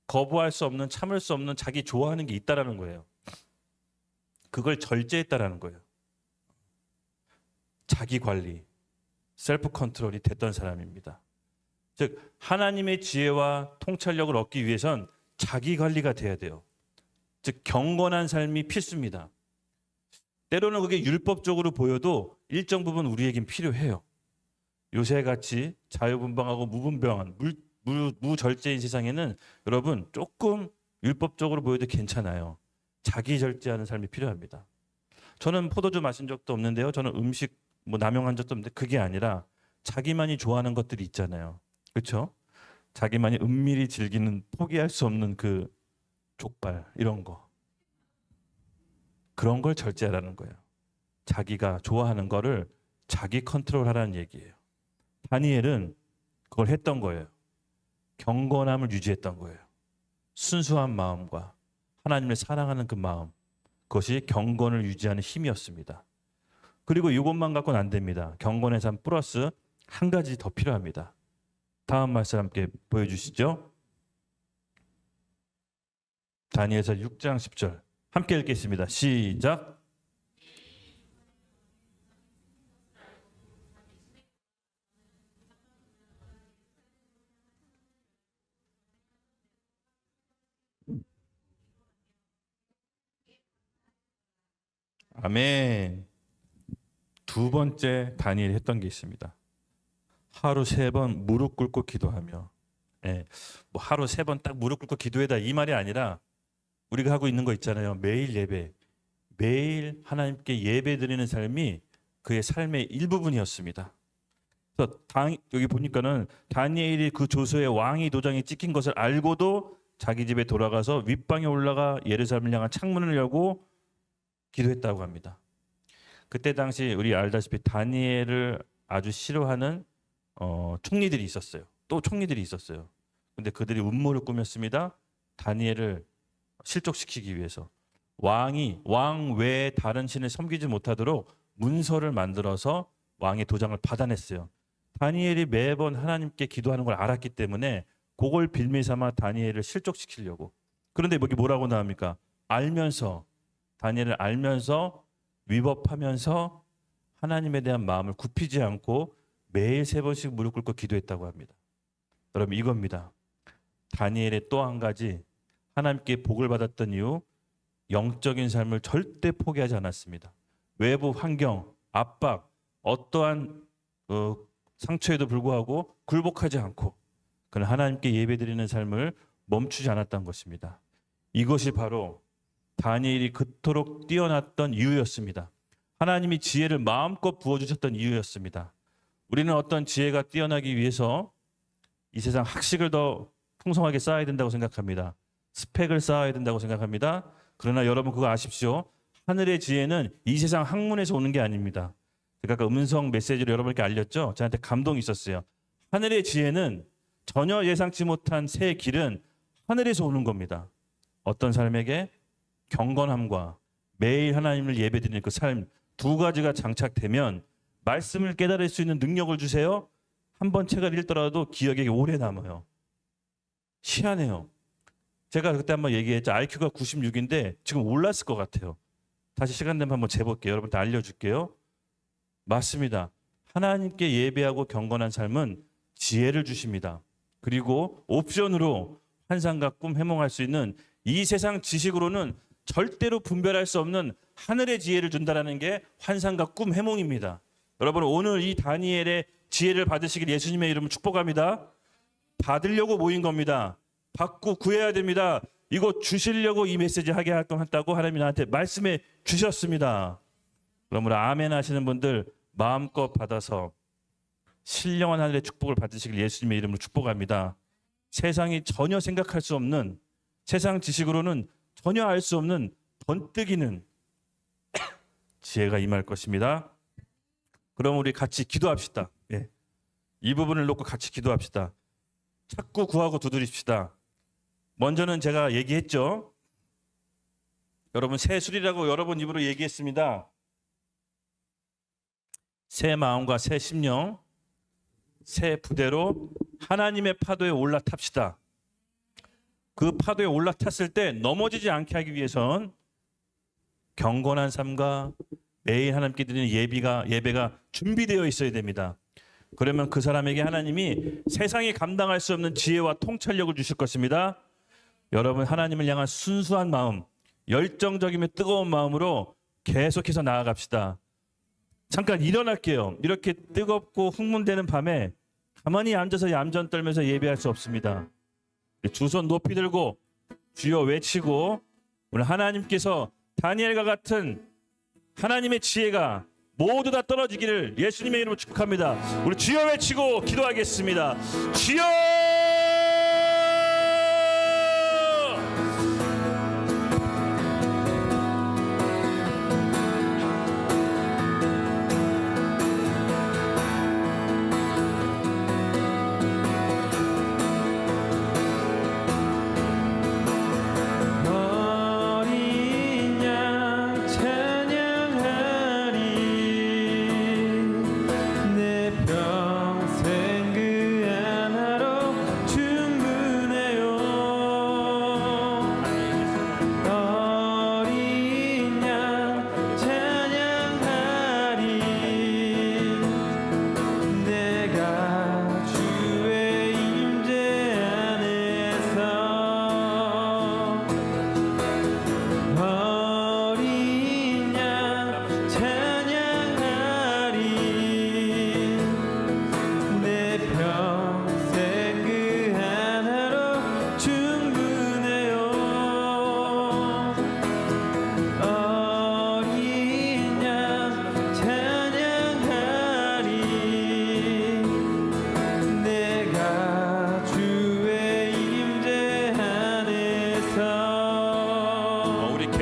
거부할 수 없는 참을 수 없는 자기 좋아하는 게 있다라는 거예요. 그걸 절제했다라는 거예요. 자기 관리, 셀프 컨트롤이 됐던 사람입니다. 즉 하나님의 지혜와 통찰력을 얻기 위해선 자기 관리가 돼야 돼요. 즉 경건한 삶이 필수입니다. 때로는 그게 율법적으로 보여도 일정 부분 우리에겐 필요해요. 요새같이 자유분방하고 무분별한 무절제인 세상에는 여러분 조금 율법적으로 보여도 괜찮아요. 자기 절제하는 삶이 필요합니다. 저는 포도주 마신 적도 없는데요. 저는 음식 남용한 적도 없는데 그게 아니라 자기만이 좋아하는 것들이 있잖아요. 그렇죠? 자기만이 은밀히 즐기는 포기할 수 없는 그 족발 이런 거. 그런 걸 절제하라는 거예요. 자기가 좋아하는 거를 자기 컨트롤하라는 얘기예요. 다니엘은 그걸 했던 거예요. 경건함을 유지했던 거예요. 순수한 마음과 하나님을 사랑하는 그 마음, 그것이 경건을 유지하는 힘이었습니다. 그리고 이것만 갖고는 안 됩니다. 경건의 삶 플러스 한 가지 더 필요합니다. 다음 말씀 함께 보여주시죠. 다니엘서 6장 10절 함께 읽겠습니다. 시작. 아멘. 두 번째 다니엘이 했던 게 있습니다. 하루 3번 무릎 꿇고 기도하며. 하루 3번 딱 무릎 꿇고 기도해다 이 말이 아니라 우리가 하고 있는 거 있잖아요. 매일 예배. 매일 하나님께 예배 드리는 삶이 그의 삶의 일부분이었습니다. 그래서 여기 보니까는 다니엘이 그 조서에 왕의 도장이 찍힌 것을 알고도 자기 집에 돌아가서 윗방에 올라가 예루살렘을 향한 창문을 열고 기도했다고 합니다. 그때 당시 우리 알다시피 다니엘을 아주 싫어하는 총리들이 있었어요. 또 총리들이 있었어요. 근데 그들이 음모를 꾸몄습니다. 다니엘을 실족시키기 위해서 왕 외에 다른 신을 섬기지 못하도록 문서를 만들어서 왕의 도장을 받아냈어요. 다니엘이 매번 하나님께 기도하는 걸 알았기 때문에 그걸 빌미 삼아 다니엘을 실족시키려고. 그런데 여기 뭐라고 나옵니까? 다니엘을 알면서 위법하면서 하나님에 대한 마음을 굽히지 않고 매일 3번씩 무릎 꿇고 기도했다고 합니다. 여러분 이겁니다. 다니엘의 또 한 가지 하나님께 복을 받았던 이유, 영적인 삶을 절대 포기하지 않았습니다. 외부 환경, 압박, 어떠한 상처에도 불구하고 굴복하지 않고 그는 하나님께 예배드리는 삶을 멈추지 않았던 것입니다. 이것이 바로 다니엘이 그토록 뛰어났던 이유였습니다. 하나님이 지혜를 마음껏 부어주셨던 이유였습니다. 우리는 어떤 지혜가 뛰어나기 위해서 이 세상 학식을 더 풍성하게 쌓아야 된다고 생각합니다. 스펙을 쌓아야 된다고 생각합니다. 그러나 여러분 그거 아십시오. 하늘의 지혜는 이 세상 학문에서 오는 게 아닙니다. 제가 아까 음성 메시지로 여러분께 알렸죠. 저한테 감동이 있었어요. 하늘의 지혜는 전혀 예상치 못한 새 길은 하늘에서 오는 겁니다. 어떤 삶에게? 경건함과 매일 하나님을 예배드리는 그 삶 두 가지가 장착되면 말씀을 깨달을 수 있는 능력을 주세요. 한 번 책을 읽더라도 기억에 오래 남아요. 희한해요. 제가 그때 한번 얘기했죠. IQ가 96인데 지금 올랐을 것 같아요. 다시 시간 되면 한번 재볼게요. 여러분들 알려줄게요. 맞습니다. 하나님께 예배하고 경건한 삶은 지혜를 주십니다. 그리고 옵션으로 환상과 꿈 해몽할 수 있는 이 세상 지식으로는 절대로 분별할 수 없는 하늘의 지혜를 준다라는 게 환상과 꿈 해몽입니다. 여러분 오늘 이 다니엘의 지혜를 받으시길 예수님의 이름으로 축복합니다. 받으려고 모인 겁니다. 받고 구해야 됩니다. 이거 주시려고 이 메시지 하게 한다고 하나님이 나한테 말씀해 주셨습니다. 그러므로 아멘 하시는 분들 마음껏 받아서 신령한 하늘의 축복을 받으시길 예수님의 이름으로 축복합니다. 세상이 전혀 생각할 수 없는, 세상 지식으로는 전혀 알 수 없는 번뜩이는 지혜가 임할 것입니다. 그럼 우리 같이 기도합시다. 예. 이 부분을 놓고 같이 기도합시다. 찾고 구하고 두드립시다. 먼저는 제가 얘기했죠. 여러분 새 술이라고 여러분 입으로 얘기했습니다. 새 마음과 새 심령, 새 부대로 하나님의 파도에 올라탑시다. 그 파도에 올라탔을 때 넘어지지 않게 하기 위해선 경건한 삶과 매일 하나님께 드리는 예배가 준비되어 있어야 됩니다. 그러면 그 사람에게 하나님이 세상이 감당할 수 없는 지혜와 통찰력을 주실 것입니다. 여러분 하나님을 향한 순수한 마음, 열정적이며 뜨거운 마음으로 계속해서 나아갑시다. 잠깐 일어날게요. 이렇게 뜨겁고 흥분되는 밤에 가만히 앉아서 얌전 떨면서 예배할 수 없습니다. 두 손 높이 들고 주여 외치고 오늘 하나님께서 다니엘과 같은 하나님의 지혜가 모두 다 떨어지기를 예수님의 이름으로 축복합니다. 우리 주여 외치고 기도하겠습니다. 주여!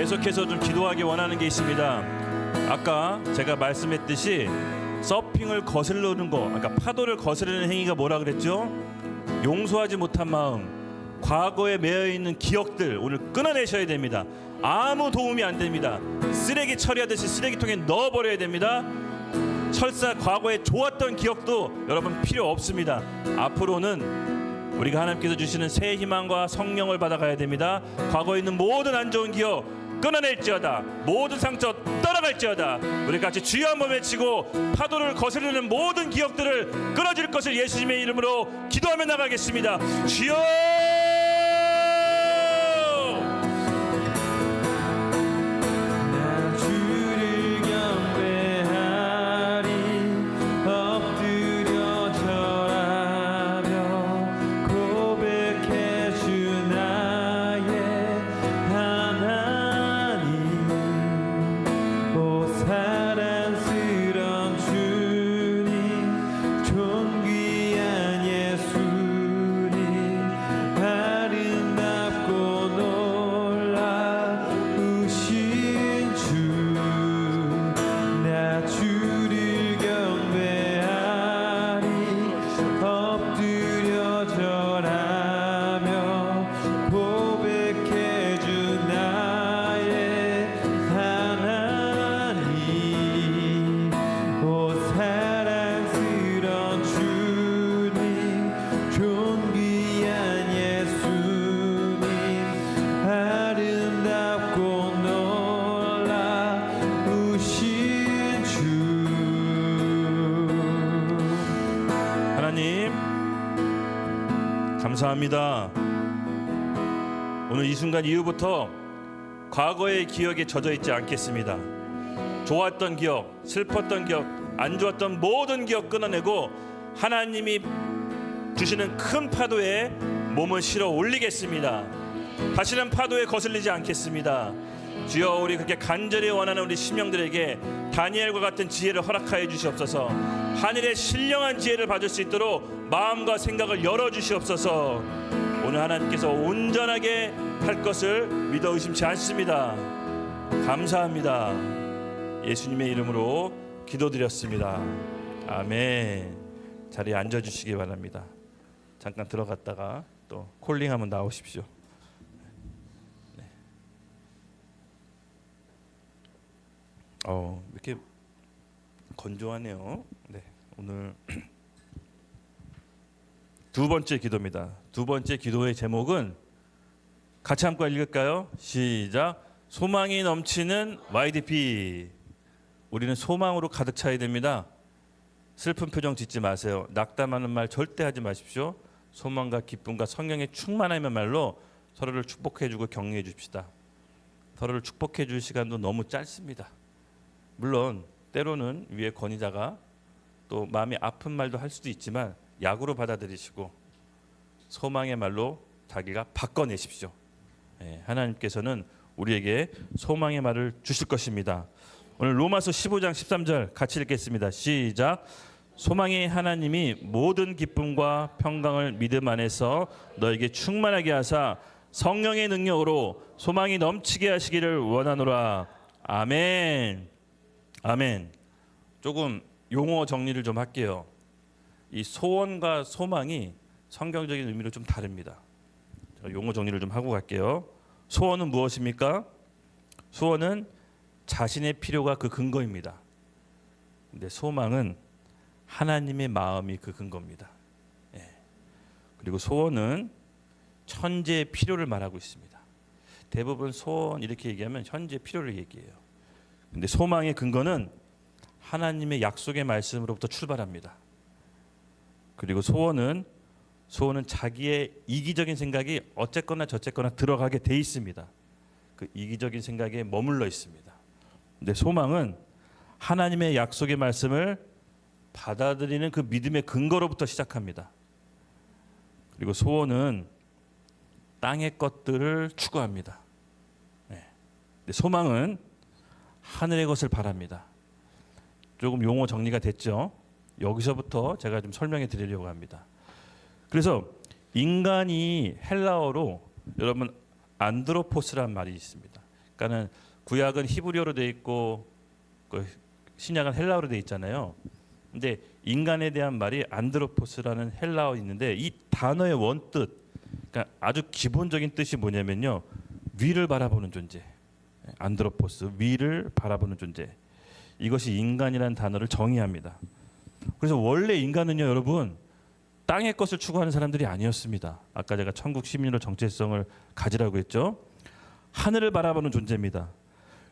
계속해서 좀 기도하기 원하는 게 있습니다. 아까 제가 말씀했듯이 서핑을 거스르는 거, 그러니까 파도를 거스르는 행위가 뭐라 그랬죠? 용서하지 못한 마음, 과거에 매여 있는 기억들 오늘 끊어내셔야 됩니다. 아무 도움이 안 됩니다. 쓰레기 처리하듯이 쓰레기통에 넣어버려야 됩니다. 설사 과거에 좋았던 기억도 여러분 필요 없습니다. 앞으로는 우리가 하나님께서 주시는 새 희망과 성령을 받아가야 됩니다. 과거에 있는 모든 안 좋은 기억 끊어낼지어다. 모든 상처 떠나갈지어다. 우리 같이 주여 한번 외치고 파도를 거스르는 모든 기억들을 끊어질 것을 예수님의 이름으로 기도하며 나가겠습니다. 주여! 감사합니다. 오늘 이 순간 이후부터 과거의 기억에 젖어 있지 않겠습니다. 좋았던 기억, 슬펐던 기억, 안 좋았던 모든 기억 끊어내고 하나님이 주시는 큰 파도에 몸을 실어 올리겠습니다. 다시는 파도에 거슬리지 않겠습니다. 주여, 우리 그렇게 간절히 원하는 우리 심령들에게 다니엘과 같은 지혜를 허락하여 주시옵소서. 하늘의 신령한 지혜를 받을 수 있도록 마음과 생각을 열어주시옵소서. 오늘 하나님께서 온전하게 할 것을 믿어 의심치 않습니다. 감사합니다. 예수님의 이름으로 기도드렸습니다. 아멘. 자리에 앉아주시기 바랍니다. 잠깐 들어갔다가 또 콜링하면 나오십시오. 네. 이렇게 건조하네요. 네, 오늘 두 번째 기도입니다. 두 번째 기도의 제목은 같이 함께 읽을까요? 시작. 소망이 넘치는 YDP. 우리는 소망으로 가득 차야 됩니다. 슬픈 표정 짓지 마세요. 낙담하는 말 절대 하지 마십시오. 소망과 기쁨과 성령의 충만함의 말로 서로를 축복해주고 격려해 줍시다. 서로를 축복해 줄 시간도 너무 짧습니다. 물론 때로는 위에 권위자가 또 마음이 아픈 말도 할 수도 있지만 약으로 받아들이시고 소망의 말로 자기가 바꿔내십시오. 하나님께서는 우리에게 소망의 말을 주실 것입니다. 오늘 로마서 15장 13절 같이 읽겠습니다. 시작. 소망이 하나님이 모든 기쁨과 평강을 믿음 안에서 너에게 충만하게 하사 성령의 능력으로 소망이 넘치게 하시기를 원하노라. 아멘. 아멘. 조금 용어 정리를 좀 할게요. 이 소원과 소망이 성경적인 의미로 좀 다릅니다. 용어 정리를 좀 하고 갈게요. 소원은 무엇입니까? 소원은 자신의 필요가 그 근거입니다. 근데 소망은 하나님의 마음이 그 근거입니다. 그리고 소원은 현재의 필요를 말하고 있습니다. 대부분 소원 이렇게 얘기하면 현재 필요를 얘기해요. 근데 소망의 근거는 하나님의 약속의 말씀으로부터 출발합니다. 그리고 소원은 자기의 이기적인 생각이 어쨌거나 저쨌거나 들어가게 돼 있습니다. 그 이기적인 생각에 머물러 있습니다. 근데 소망은 하나님의 약속의 말씀을 받아들이는 그 믿음의 근거로부터 시작합니다. 그리고 소원은 땅의 것들을 추구합니다. 근데 소망은 하늘의 것을 바랍니다. 조금 용어 정리가 됐죠? 여기서부터 제가 좀 설명해 드리려고 합니다. 그래서 인간이 헬라어로 여러분 안드로포스란 말이 있습니다. 그러니까는 구약은 히브리어로 돼 있고 신약은 헬라어로 돼 있잖아요. 근데 인간에 대한 말이 안드로포스라는 헬라어 있는데 이 단어의 원뜻, 그러니까 아주 기본적인 뜻이 뭐냐면요, 위를 바라보는 존재. 안드로포스, 위를 바라보는 존재. 이것이 인간이라는 단어를 정의합니다. 그래서 원래 인간은요, 여러분, 땅의 것을 추구하는 사람들이 아니었습니다. 아까 제가 천국 시민으로 정체성을 가지라고 했죠. 하늘을 바라보는 존재입니다.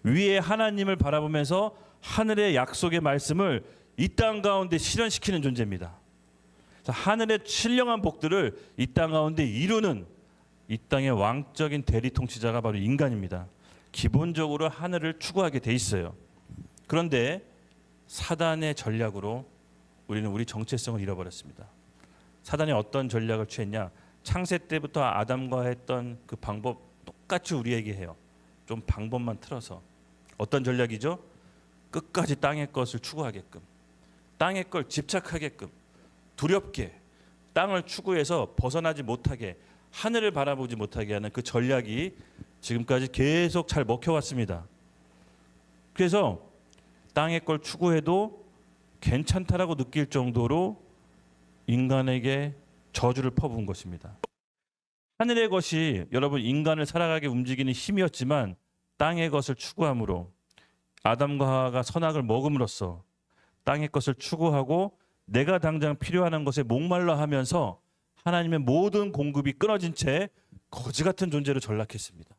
위에 하나님을 바라보면서 하늘의 약속의 말씀을 이 땅 가운데 실현시키는 존재입니다. 하늘의 신령한 복들을 이 땅 가운데 이루는 이 땅의 왕적인 대리 통치자가 바로 인간입니다. 기본적으로 하늘을 추구하게 돼 있어요. 그런데 사단의 전략으로 우리는 우리 정체성을 잃어버렸습니다. 사단이 어떤 전략을 취했냐? 창세 때부터 아담과 했던 그 방법 똑같이 우리에게 해요. 좀 방법만 틀어서. 어떤 전략이죠? 끝까지 땅의 것을 추구하게끔, 땅의 걸 집착하게끔, 두렵게 땅을 추구해서 벗어나지 못하게, 하늘을 바라보지 못하게 하는 그 전략이 지금까지 계속 잘 먹혀왔습니다. 그래서 땅의 걸 추구해도 괜찮다라고 느낄 정도로 인간에게 저주를 퍼부은 것입니다. 하늘의 것이 여러분 인간을 살아가게 움직이는 힘이었지만 땅의 것을 추구함으로 아담과 하와가 선악을 먹음으로써 땅의 것을 추구하고 내가 당장 필요한 것에 목말라 하면서 하나님의 모든 공급이 끊어진 채 거지 같은 존재로 전락했습니다.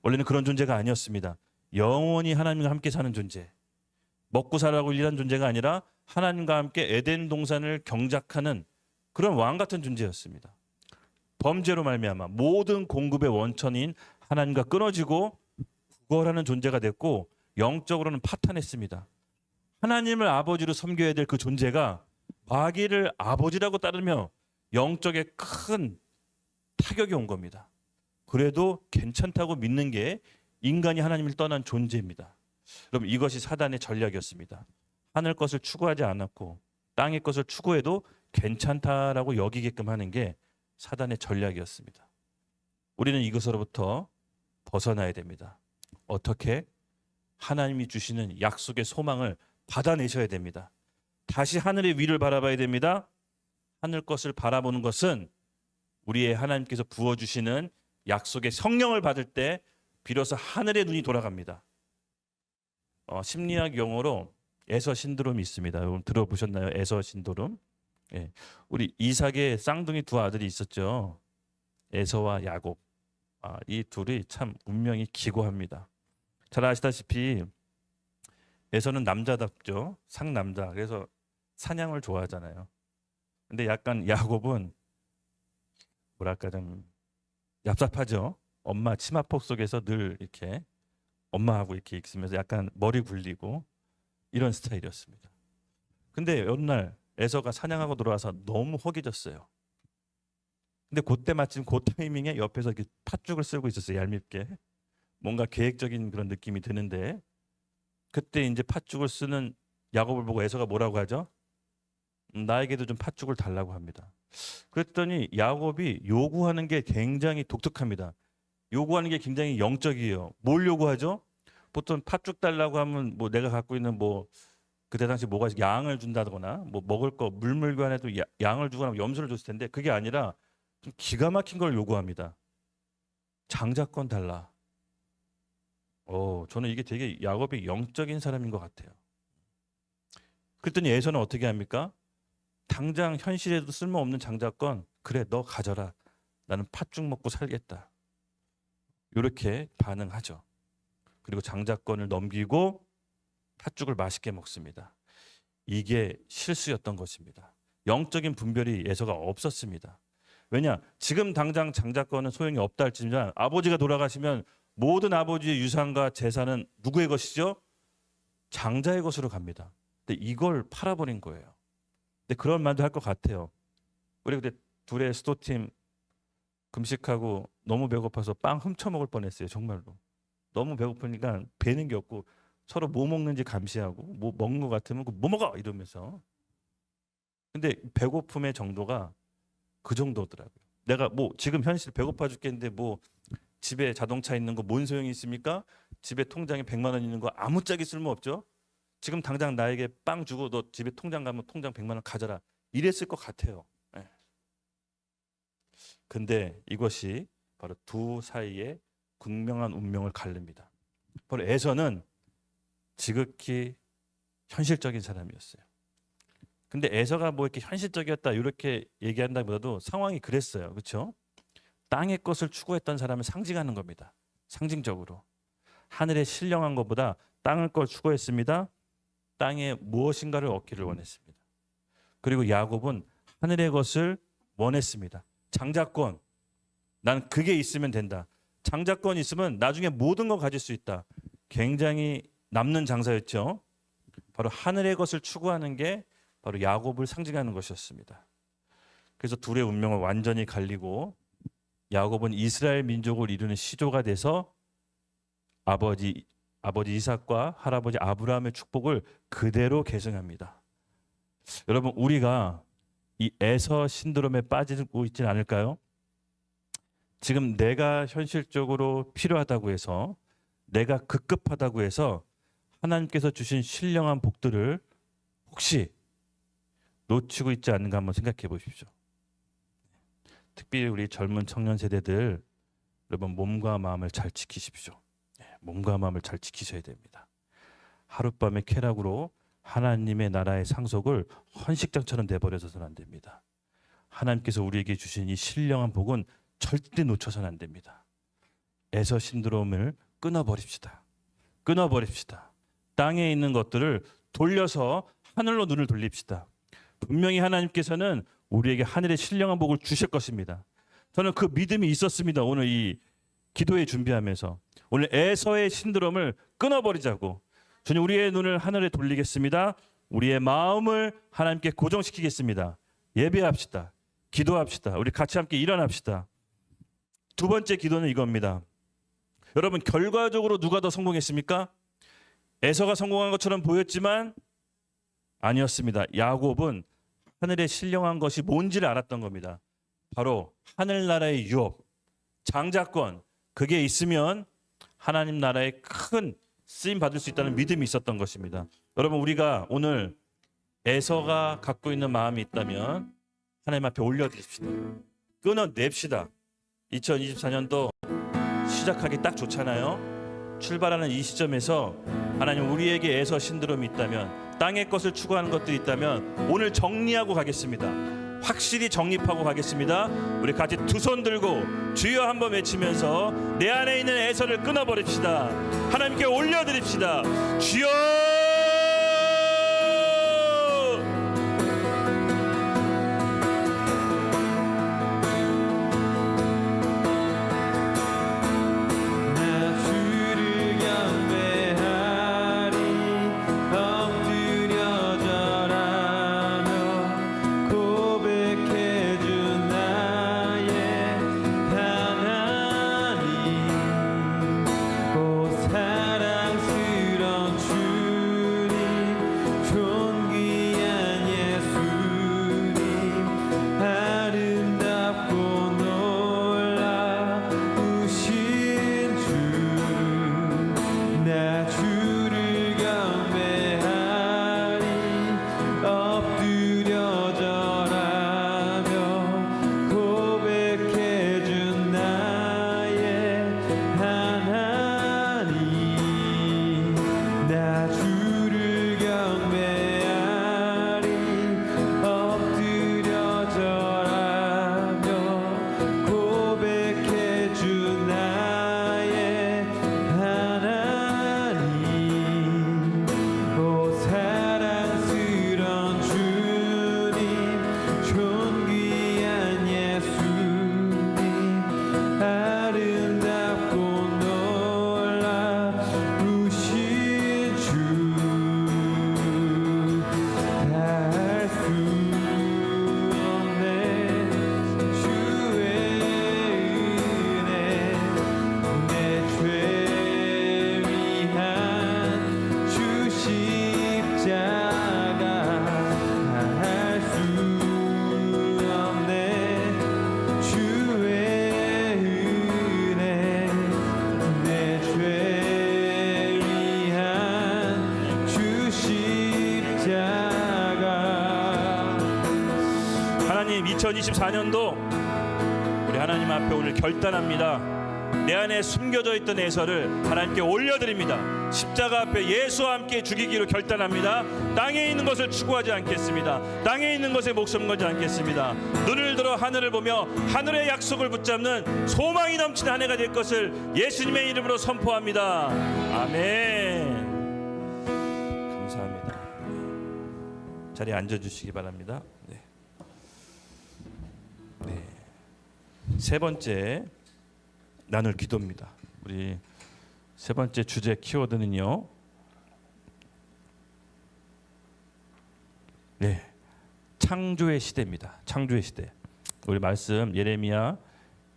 원래는 그런 존재가 아니었습니다. 영원히 하나님과 함께 사는 존재, 먹고 살라고 일하는 존재가 아니라 하나님과 함께 에덴 동산을 경작하는 그런 왕 같은 존재였습니다. 범죄로 말미암아 모든 공급의 원천인 하나님과 끊어지고 구걸하는 존재가 됐고 영적으로는 파탄했습니다. 하나님을 아버지로 섬겨야 될 그 존재가 마귀를 아버지라고 따르며 영적에 큰 타격이 온 겁니다. 그래도 괜찮다고 믿는 게 인간이 하나님을 떠난 존재입니다. 여러분, 이것이 사단의 전략이었습니다. 하늘 것을 추구하지 않았고 땅의 것을 추구해도 괜찮다라고 여기게끔 하는 게 사단의 전략이었습니다. 우리는 이것으로부터 벗어나야 됩니다. 어떻게? 하나님이 주시는 약속의 소망을 받아내셔야 됩니다. 다시 하늘의 위를 바라봐야 됩니다. 하늘 것을 바라보는 것은 우리의 하나님께서 부어주시는 약속의 성령을 받을 때 비로소 하늘의 눈이 돌아갑니다. 심리학 용어로 에서 신드롬이 있습니다. 여러분 들어보셨나요? 에서 신드롬. 예. 우리 이삭의 쌍둥이 두 아들이 있었죠. 에서와 야곱. 이 둘이 참 운명이 기고합니다. 잘 아시다시피 에서는 남자답죠. 상남자. 그래서 사냥을 좋아하잖아요. 근데 약간 야곱은 뭐랄까 좀 얍삽하죠. 엄마 치마폭 속에서 늘 이렇게 엄마하고 이렇게 있으면서 약간 머리 굴리고 이런 스타일이었습니다. 근데 어느 날 에서가 사냥하고 들어와서 너무 허기졌어요. 근데 그때 마침 그 타이밍에 옆에서 이렇게 팥죽을 쓰고 있었어요. 얄밉게. 뭔가 계획적인 그런 느낌이 드는데 그때 이제 팥죽을 쓰는 야곱을 보고 에서가 뭐라고 하죠? 나에게도 좀 팥죽을 달라고 합니다. 그랬더니 야곱이 요구하는 게 굉장히 독특합니다. 요구하는 게 굉장히 영적이에요. 뭘 요구하죠? 보통 팥죽 달라고 하면 뭐 내가 갖고 있는 뭐 그때 당시 뭐가 양을 준다거나 뭐 먹을 거 물물관에도 양을 주거나 염소를 줬을 텐데 그게 아니라 좀 기가 막힌 걸 요구합니다. 장자권 달라. 저는 이게 되게 야곱이 영적인 사람인 것 같아요. 그랬더니 에서는 어떻게 합니까? 당장 현실에도 쓸모없는 장자권 그래 너 가져라. 나는 팥죽 먹고 살겠다. 이렇게 반응하죠. 그리고 장자권을 넘기고 팥죽을 맛있게 먹습니다. 이게 실수였던 것입니다. 영적인 분별이 에서가 없었습니다. 왜냐? 지금 당장 장자권은 소용이 없다 할지언정 아버지가 돌아가시면 모든 아버지의 유산과 재산은 누구의 것이죠? 장자의 것으로 갑니다. 근데 이걸 팔아버린 거예요. 근데 그런 말도 할 것 같아요. 우리 그때 둘의 스토팀 금식하고 너무 배고파서 빵 훔쳐 먹을 뻔했어요. 정말로. 너무 배고프니까 배는 게 없고 서로 뭐 먹는지 감시하고 뭐 먹는 것 같으면 뭐 먹어 이러면서. 근데 배고픔의 정도가 그 정도더라고요. 내가 뭐 지금 현실 배고파 죽겠는데 뭐 집에 자동차 있는 거 뭔 소용이 있습니까? 집에 통장에 100만 원 있는 거 아무짝에 쓸모없죠. 지금 당장 나에게 빵 주고 너 집에 통장 가면 통장 100만 원 가져라. 이랬을 것 같아요. 네. 근데 이것이 바로 두 사이의 극명한 운명을 가릅니다. 바로 에서는 지극히 현실적인 사람이었어요. 근데 에서가 뭐 이렇게 현실적이었다 이렇게 얘기한다기보다도 상황이 그랬어요. 그렇죠? 땅의 것을 추구했던 사람을 상징하는 겁니다. 상징적으로. 하늘의 신령한 것보다 땅의 걸 추구했습니다. 땅에 무엇인가를 얻기를 원했습니다. 그리고 야곱은 하늘의 것을 원했습니다. 장자권. 난 그게 있으면 된다. 장자권 있으면 나중에 모든 거 가질 수 있다. 굉장히 남는 장사였죠. 바로 하늘의 것을 추구하는 게 바로 야곱을 상징하는 것이었습니다. 그래서 둘의 운명을 완전히 갈리고 야곱은 이스라엘 민족을 이루는 시조가 돼서 아버지 이삭과 할아버지 아브라함의 축복을 그대로 계승합니다. 여러분 우리가 이 에서 신드롬에 빠지고 있지는 않을까요? 지금 내가 현실적으로 필요하다고 해서 내가 급급하다고 해서 하나님께서 주신 신령한 복들을 혹시 놓치고 있지 않는가 한번 생각해 보십시오. 특별히 우리 젊은 청년 세대들 여러분 몸과 마음을 잘 지키십시오. 몸과 마음을 잘 지키셔야 됩니다. 하룻밤의 쾌락으로 하나님의 나라의 상속을 헌식장처럼 내버려서는 안 됩니다. 하나님께서 우리에게 주신 이 신령한 복은 절대 놓쳐서는 안 됩니다. 에서 신드롬을 끊어버립시다. 끊어버립시다. 땅에 있는 것들을 돌려서 하늘로 눈을 돌립시다. 분명히 하나님께서는 우리에게 하늘의 신령한 복을 주실 것입니다. 저는 그 믿음이 있었습니다. 오늘 이 기도회 준비하면서 오늘 에서의 신드롬을 끊어버리자고. 주님, 우리의 눈을 하늘에 돌리겠습니다. 우리의 마음을 하나님께 고정시키겠습니다. 예배합시다. 기도합시다. 우리 같이 함께 일어납시다. 두 번째 기도는 이겁니다. 여러분, 결과적으로 누가 더 성공했습니까? 에서가 성공한 것처럼 보였지만 아니었습니다. 야곱은 하늘에 신령한 것이 뭔지를 알았던 겁니다. 바로 하늘나라의 유업, 장자권, 그게 있으면 하나님 나라에 큰 쓰임 받을 수 있다는 믿음이 있었던 것입니다. 여러분, 우리가 오늘 에서가 갖고 있는 마음이 있다면 하나님 앞에 올려드립시다. 끊어냅시다. 2024년도 시작하기 딱 좋잖아요. 출발하는 이 시점에서 하나님, 우리에게 에서 신드롬이 있다면, 땅의 것을 추구하는 것들이 있다면 오늘 정리하고 가겠습니다. 확실히 정립하고 가겠습니다. 우리 같이 두 손 들고 주여 한번 외치면서 내 안에 있는 에서를 끊어버립시다. 하나님께 올려드립시다. 주여! 하나님, 2024년도 우리 하나님 앞에 오늘 결단합니다. 내 안에 숨겨져 있던 에서를 하나님께 올려드립니다. 십자가 앞에 예수와 함께 죽이기로 결단합니다. 땅에 있는 것을 추구하지 않겠습니다. 땅에 있는 것에 목숨 걸지 않겠습니다. 눈을 들어 하늘을 보며 하늘의 약속을 붙잡는 소망이 넘치는 한 해가 될 것을 예수님의 이름으로 선포합니다. 아멘. 감사합니다. 자리에 앉아주시기 바랍니다. 네. 세 번째 나눌 기도입니다. 우리 세 번째 주제 키워드는요. 네, 창조의 시대입니다. 창조의 시대. 우리 말씀 예레미야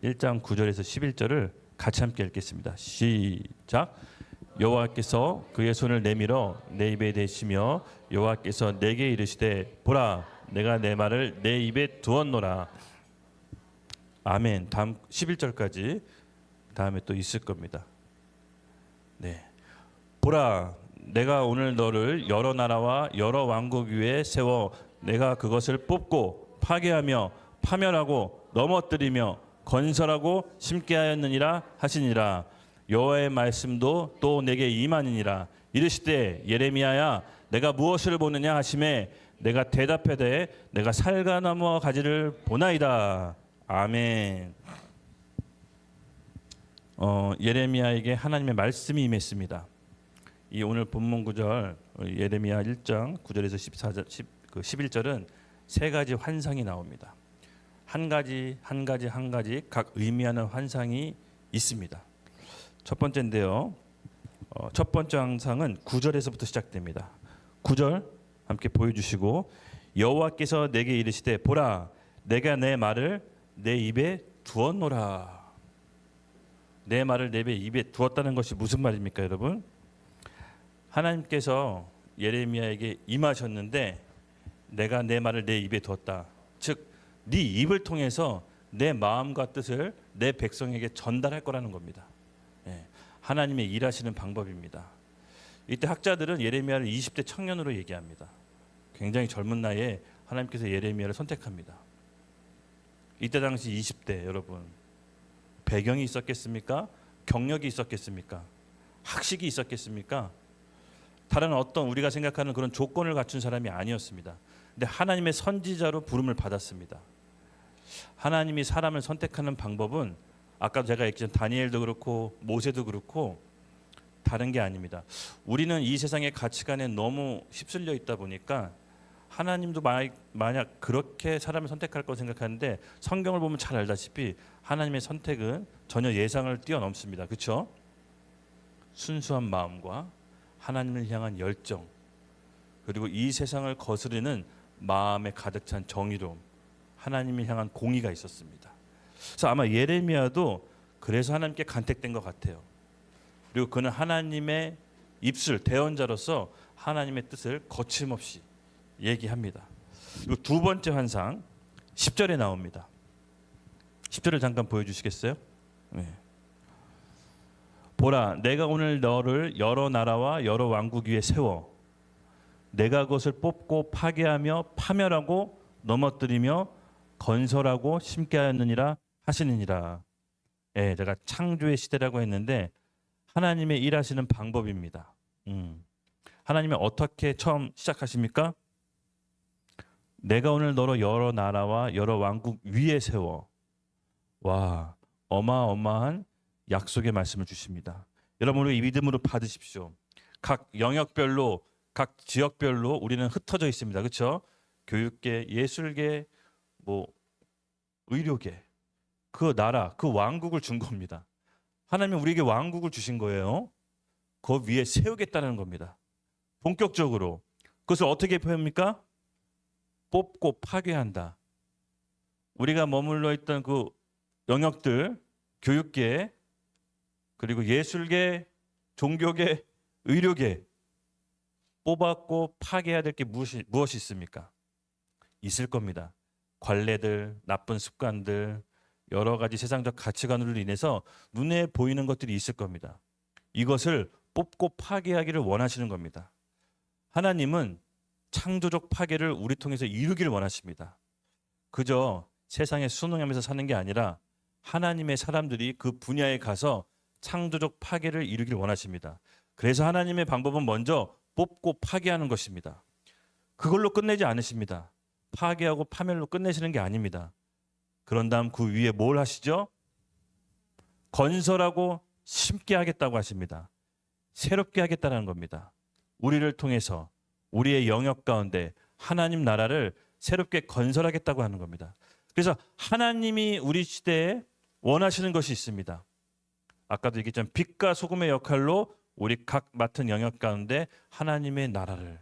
1장 9절에서 11절을 같이 함께 읽겠습니다. 시작. 여호와께서 그의 손을 내밀어 내 입에 대시며 여호와께서 내게 이르시되 보라, 내가 내 말을 내 입에 두었노라. 아멘. 다음 11절까지 다음에 또 있을 겁니다. 네. 보라, 내가 오늘 너를 여러 나라와 여러 왕국 위에 세워 내가 그것을 뽑고 파괴하며 파멸하고 넘어뜨리며 건설하고 심게 하였느니라 하시니라. 여호와의 말씀도 또 내게 임하니라. 이르시되 예레미야야, 내가 무엇을 보느냐 하시매 내가 대답하되 내가 살가나무와 가지를 보나이다. 아멘. 예레미야에게 하나님의 말씀이 임했습니다. 이 오늘 본문 구절 예레미야 1장 9절에서 11절은 세 가지 환상이 나옵니다. 한 가지 각 의미하는 환상이 있습니다. 첫 번째인데요. 첫 번째 환상은 9절에서부터 시작됩니다. 9절 함께 보여주시고, 여호와께서 내게 이르시되 보라 내가 내 말을 내 입에 두었노라. 내 말을 내 입에 두었다는 것이 무슨 말입니까, 여러분? 하나님께서 예레미야에게 임하셨는데 내가 내 말을 내 입에 두었다. 즉, 네 입을 통해서 내 마음과 뜻을 내 백성에게 전달할 거라는 겁니다. 예, 하나님의 일하시는 방법입니다. 이때 학자들은 예레미야를 20대 청년으로 얘기합니다. 굉장히 젊은 나이에 하나님께서 예레미야를 선택합니다. 이때 당시 20대 여러분, 배경이 있었겠습니까? 경력이 있었겠습니까? 학식이 있었겠습니까? 다른 어떤 우리가 생각하는 그런 조건을 갖춘 사람이 아니었습니다. 근데 하나님의 선지자로 부름을 받았습니다. 하나님이 사람을 선택하는 방법은 아까 제가 얘기했던 다니엘도 그렇고 모세도 그렇고 다른 게 아닙니다. 우리는 이 세상의 가치관에 너무 휩쓸려 있다 보니까 하나님도 만약 그렇게 사람을 선택할 거 생각하는데, 성경을 보면 잘 알다시피 하나님의 선택은 전혀 예상을 뛰어넘습니다. 그렇죠? 순수한 마음과 하나님을 향한 열정, 그리고 이 세상을 거스르는 마음에 가득 찬 정의로움, 하나님을 향한 공의가 있었습니다. 그래서 아마 예레미야도 그래서 하나님께 간택된 것 같아요. 그리고 그는 하나님의 입술 대언자로서 하나님의 뜻을 거침없이 얘기합니다. 그리고 두 번째 환상 10절에 나옵니다. 10절을 잠깐 보여주시겠어요? 네. 보라 내가 오늘 너를 여러 나라와 여러 왕국 위에 세워 내가 그것을 뽑고 파괴하며 파멸하고 넘어뜨리며 건설하고 심게 하였느니라 하시느니라. 예, 제가 창조의 시대라고 했는데 하나님의 일하시는 방법입니다. 하나님이 어떻게 처음 시작하십니까? 내가 오늘 너로 여러 나라와 여러 왕국 위에 세워. 와, 어마어마한 약속의 말씀을 주십니다. 여러분, 우리 믿음으로 받으십시오. 각 영역별로, 각 지역별로 우리는 흩어져 있습니다. 그렇죠? 교육계, 예술계, 의료계, 그 나라, 그 왕국을 준 겁니다. 하나님은 우리에게 왕국을 주신 거예요. 그 위에 세우겠다는 겁니다. 본격적으로. 그것을 어떻게 표현합니까? 뽑고 파괴한다. 우리가 머물러 있던 그 영역들, 교육계, 그리고 예술계, 종교계, 의료계, 뽑았고 파괴해야 될 게 무엇이 있습니까? 있을 겁니다. 관례들, 나쁜 습관들, 여러 가지 세상적 가치관으로 인해서 눈에 보이는 것들이 있을 겁니다. 이것을 뽑고 파괴하기를 원하시는 겁니다. 하나님은 창조적 파괴를 우리 통해서 이루기를 원하십니다. 그저 세상에 순응하면서 사는 게 아니라 하나님의 사람들이 그 분야에 가서 창조적 파괴를 이루기를 원하십니다. 그래서 하나님의 방법은 먼저 뽑고 파괴하는 것입니다. 그걸로 끝내지 않으십니다. 파괴하고 파멸로 끝내시는 게 아닙니다. 그런 다음 그 위에 뭘 하시죠? 건설하고 심게 하겠다고 하십니다. 새롭게 하겠다는 겁니다. 우리를 통해서 우리의 영역 가운데 하나님 나라를 새롭게 건설하겠다고 하는 겁니다. 그래서 하나님이 우리 시대에 원하시는 것이 있습니다. 아까도 얘기했지만 빛과 소금의 역할로 우리 각 맡은 영역 가운데 하나님의 나라를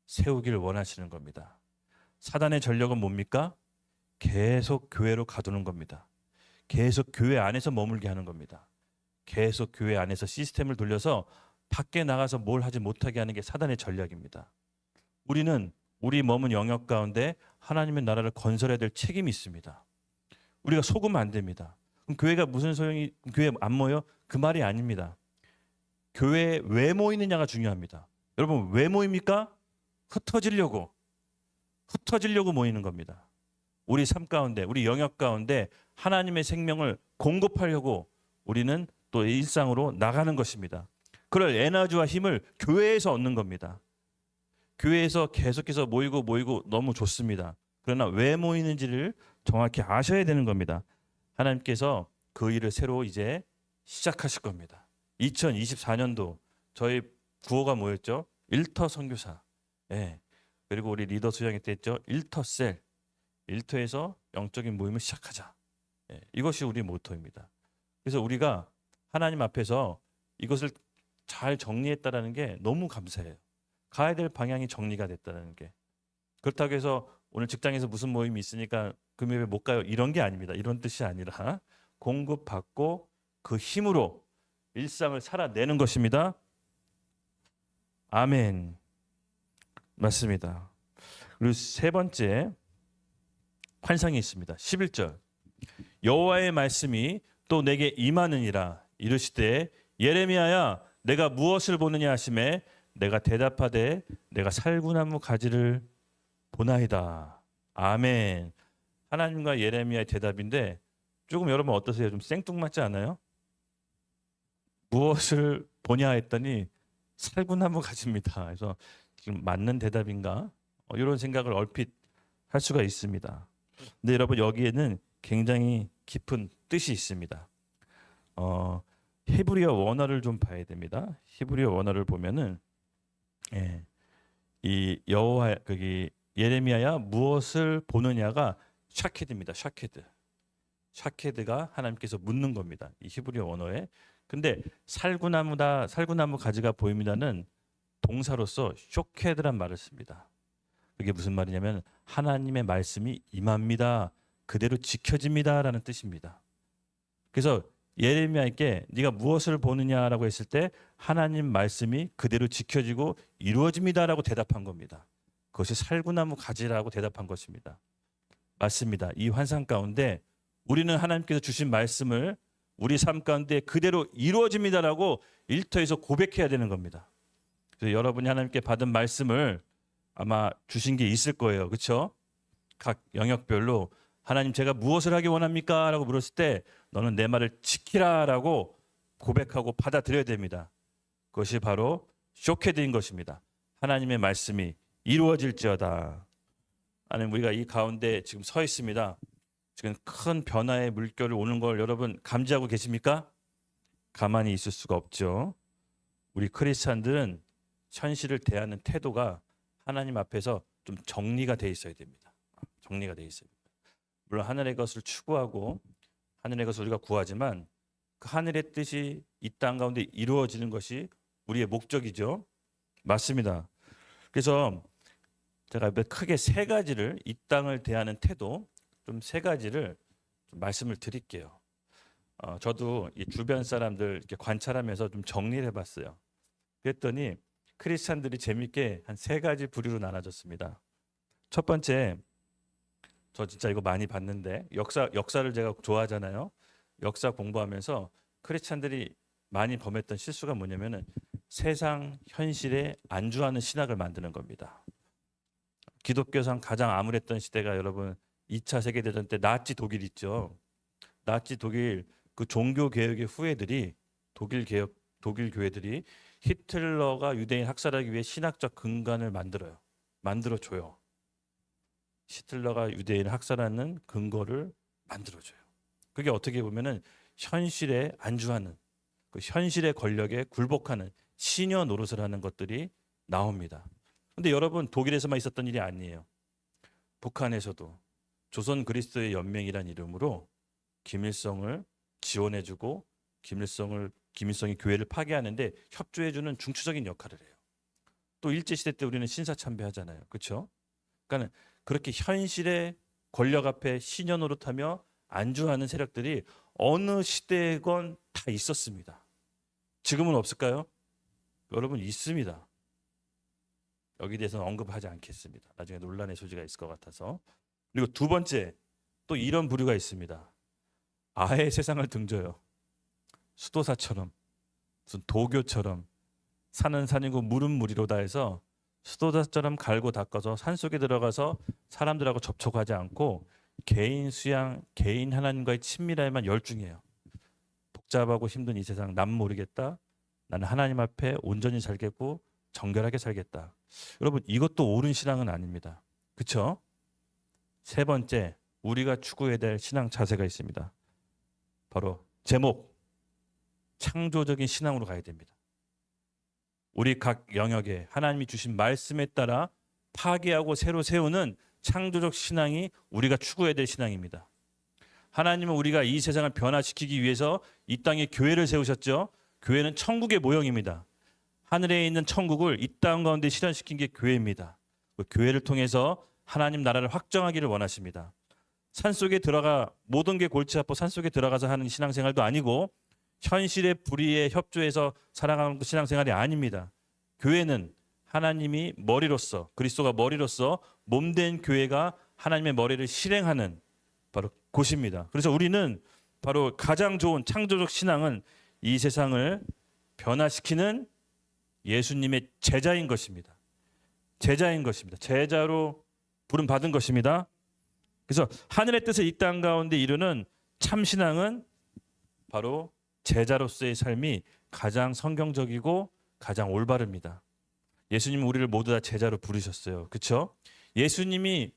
세우기를 원하시는 겁니다. 사단의 전력은 뭡니까? 계속 교회로 가두는 겁니다. 계속 교회 안에서 머물게 하는 겁니다. 계속 교회 안에서 시스템을 돌려서 밖에 나가서 뭘 하지 못하게 하는 게 사단의 전략입니다. 우리는 우리 머문 영역 가운데 하나님의 나라를 건설해야 될 책임이 있습니다. 우리가 속으면 안 됩니다. 그럼 교회가 무슨 소용이, 교회 안 모여? 그 말이 아닙니다. 교회에 왜 모이느냐가 중요합니다. 여러분, 왜 모입니까? 흩어지려고 모이는 겁니다. 우리 삶 가운데, 우리 영역 가운데 하나님의 생명을 공급하려고 우리는 또 일상으로 나가는 것입니다. 그럴 에너지와 힘을 교회에서 얻는 겁니다. 교회에서 계속해서 모이고 너무 좋습니다. 그러나 왜 모이는지를 정확히 아셔야 되는 겁니다. 하나님께서 그 일을 새로 이제 시작하실 겁니다. 2024년도 저희 구호가 뭐였죠? 일터 선교사. 예. 그리고 우리 리더 수양회 때 했죠. 일터셀. 일터에서 영적인 모임을 시작하자. 이것이 우리 모토입니다. 그래서 우리가 하나님 앞에서 이것을 잘 정리했다라는 게 너무 감사해요. 가야 될 방향이 정리가 됐다는 게. 그렇다고 해서 오늘 직장에서 무슨 모임이 있으니까 금요일에 못 가요. 이런 게 아닙니다. 이런 뜻이 아니라 공급받고 그 힘으로 일상을 살아내는 것입니다. 아멘. 맞습니다. 그리고 세 번째 환상이 있습니다. 11절. 여호와의 말씀이 또 내게 임하느니라. 이르시되 예레미야야 내가 무엇을 보느냐 하시매 내가 대답하되 내가 살구나무 가지를 보나이다. 아멘. 하나님과 예레미야의 대답인데 조금 여러분 어떠세요? 좀 생뚱맞지 않아요? 무엇을 보냐 했더니 살구나무 가지입니다. 그래서 지금 맞는 대답인가? 이런 생각을 얼핏 할 수가 있습니다. 근데 여러분 여기에는 굉장히 깊은 뜻이 있습니다. 히브리어 원어를 좀 봐야 됩니다. 히브리어 원어를 보면은 이 여호와 거기 예레미야야 무엇을 보느냐가 샤케드입니다. 샤케드가 하나님께서 묻는 겁니다. 이 히브리어 원어에. 근데 살구나무 가지가 보입니다는 동사로서 쇼케드란 말을 씁니다. 그게 무슨 말이냐면 하나님의 말씀이 임합니다. 그대로 지켜집니다라는 뜻입니다. 그래서 예레미야에게 네가 무엇을 보느냐라고 했을 때 하나님 말씀이 그대로 지켜지고 이루어집니다라고 대답한 겁니다. 그것이 살구나무 가지라고 대답한 것입니다. 맞습니다. 이 환상 가운데 우리는 하나님께서 주신 말씀을 우리 삶 가운데 그대로 이루어집니다라고 일터에서 고백해야 되는 겁니다. 그래서 여러분이 하나님께 받은 말씀을 아마 주신 게 있을 거예요. 그렇죠? 각 영역별로 하나님 제가 무엇을 하기 원합니까? 라고 물었을 때 너는 내 말을 지키라라고 고백하고 받아들여야 됩니다. 그것이 바로 쇼케드인 것입니다. 하나님의 말씀이 이루어질지어다. 하나님 우리가 이 가운데 지금 서 있습니다. 지금 큰 변화의 물결이 오는 걸 여러분 감지하고 계십니까? 가만히 있을 수가 없죠. 우리 크리스찬들은 현실을 대하는 태도가 하나님 앞에서 좀 정리가 돼 있어야 됩니다. 정리가 돼 있어야 됩니다. 물론 하늘의 것을 추구하고 하늘의 것을 우리가 구하지만 그 하늘의 뜻이 이 땅 가운데 이루어지는 것이 우리의 목적이죠. 맞습니다. 그래서 제가 크게 세 가지를 이 땅을 대하는 태도 좀 세 가지를 좀 말씀을 드릴게요. 저도 이 주변 사람들 이렇게 관찰하면서 좀 정리를 해봤어요. 그랬더니 크리스찬들이 재밌게 한 세 가지 부류로 나눠졌습니다. 첫 번째, 저 진짜 이거 많이 봤는데 역사를 제가 좋아하잖아요. 역사 공부하면서 크리스찬들이 많이 범했던 실수가 뭐냐면은 세상 현실에 안주하는 신학을 만드는 겁니다. 기독교상 가장 암울했던 시대가 여러분 2차 세계대전 때 나치 독일 있죠. 나치 독일 그 종교 개혁의 후예들이 독일 교회들이 히틀러가 유대인 학살하기 위해 신학적 근간을 만들어줘요. 히틀러가 유대인을 학살하는 근거를 만들어줘요. 그게 어떻게 보면은 현실에 안주하는 그 현실의 권력에 굴복하는 시녀 노릇을 하는 것들이 나옵니다. 근데 여러분 독일에서만 있었던 일이 아니에요. 북한에서도 조선 그리스도의 연맹이란 이름으로 김일성을 지원해주고 김일성이 교회를 파괴하는데 협조해주는 중추적인 역할을 해요. 또 일제시대 때 우리는 신사참배하잖아요. 그렇죠? 그러니까 그렇게 현실의 권력 앞에 시녀 노릇하며 안주하는 세력들이 어느 시대건 다 있었습니다. 지금은 없을까요? 여러분 있습니다. 여기에 대해서는 언급하지 않겠습니다. 나중에 논란의 소지가 있을 것 같아서. 그리고 두 번째, 또 이런 부류가 있습니다. 아예 세상을 등져요. 수도사처럼, 무슨 도교처럼 산은 산이고 물은 물이로다 해서 수도사처럼 갈고 닦아서 산속에 들어가서 사람들하고 접촉하지 않고 개인 수양, 개인 하나님과의 친밀함에만 열중해요. 복잡하고 힘든 이 세상 남 모르겠다. 나는 하나님 앞에 온전히 살겠고 정결하게 살겠다. 여러분 이것도 옳은 신앙은 아닙니다. 그렇죠? 세 번째, 우리가 추구해야 될 신앙 자세가 있습니다. 바로 제목, 창조적인 신앙으로 가야 됩니다. 우리 각 영역에 하나님이 주신 말씀에 따라 파괴하고 새로 세우는 창조적 신앙이 우리가 추구해야 될 신앙입니다. 하나님은 우리가 이 세상을 변화시키기 위해서 이 땅에 교회를 세우셨죠. 교회는 천국의 모형입니다. 하늘에 있는 천국을 이 땅 가운데 실현시킨 게 교회입니다. 그 교회를 통해서 하나님 나라를 확정하기를 원하십니다. 산속에 들어가 모든 게 골치 아파 산속에 들어가서 하는 신앙생활도 아니고 현실의 불의에 협조해서 살아가는 신앙생활이 아닙니다. 교회는 하나님이 머리로서 그리스도가 머리로서 몸된 교회가 하나님의 머리를 실행하는 바로 곳입니다. 그래서 우리는 바로 가장 좋은 창조적 신앙은 이 세상을 변화시키는 예수님의 제자인 것입니다. 제자인 것입니다. 제자로 부름 받은 것입니다. 그래서 하늘의 뜻을 이 땅 가운데 이루는 참 신앙은 바로 제자로서의 삶이 가장 성경적이고 가장 올바릅니다. 예수님은 우리를 모두 다 제자로 부르셨어요. 그렇죠? 예수님이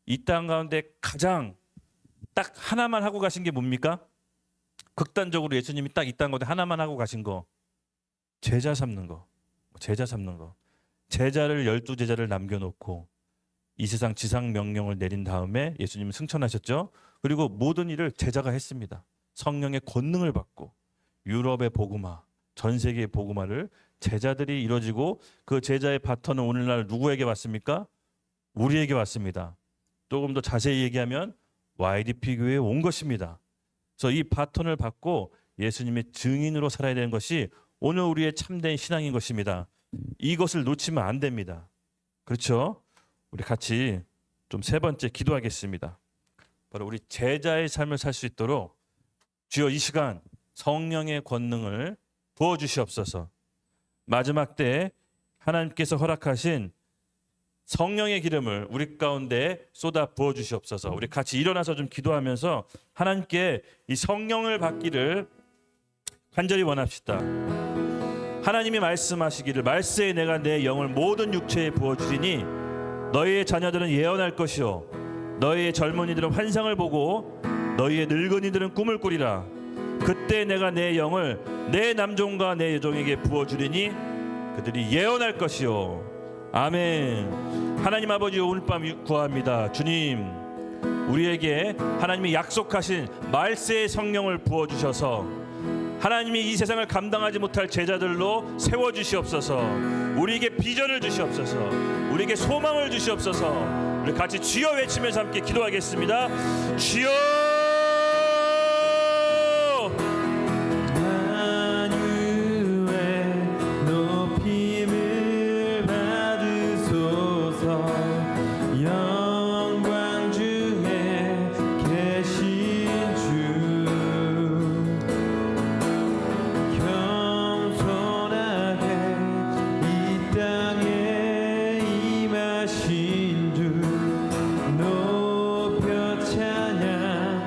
이 땅 가운데 가장 딱 하나만 하고 가신 게 뭡니까? 극단적으로 예수님이 딱 이 땅 가운데 하나만 하고 가신 거. 제자 삼는 거. 제자 삼는 거. 제자를 12제자를 남겨놓고 이 세상 지상 명령을 내린 다음에 예수님은 승천하셨죠. 그리고 모든 일을 제자가 했습니다. 성령의 권능을 받고 유럽의 복음화, 전 세계의 복음화를 제자들이 이루어지고 그 제자의 바톤은 오늘날 누구에게 왔습니까? 우리에게 왔습니다. 조금 더 자세히 얘기하면 YDP 교회에 온 것입니다. 그래서 이 바톤을 받고 예수님의 증인으로 살아야 되는 것이 오늘 우리의 참된 신앙인 것입니다. 이것을 놓치면 안 됩니다. 그렇죠? 우리 같이 좀 세 번째 기도하겠습니다. 바로 우리 제자의 삶을 살 수 있도록 주여 이 시간 성령의 권능을 부어주시옵소서. 마지막 때 하나님께서 허락하신 성령의 기름을 우리 가운데 쏟아 부어주시옵소서. 우리 같이 일어나서 좀 기도하면서 하나님께 이 성령을 받기를 간절히 원합시다. 하나님이 말씀하시기를 말세에 내가 내 영을 모든 육체에 부어주리니 너희의 자녀들은 예언할 것이요 너희의 젊은이들은 환상을 보고 너희의 늙은이들은 꿈을 꾸리라. 그때 내가 내 영을 내 남종과 내 여종에게 부어주리니 그들이 예언할 것이요. 아멘. 하나님 아버지 오늘 밤 구합니다. 주님 우리에게 하나님이 약속하신 말세의 성령을 부어주셔서 하나님이 이 세상을 감당하지 못할 제자들로 세워주시옵소서. 우리에게 비전을 주시옵소서. 우리에게 소망을 주시옵소서. 우리 같이 주여 외치면서 함께 기도하겠습니다. 주여 높여 찬양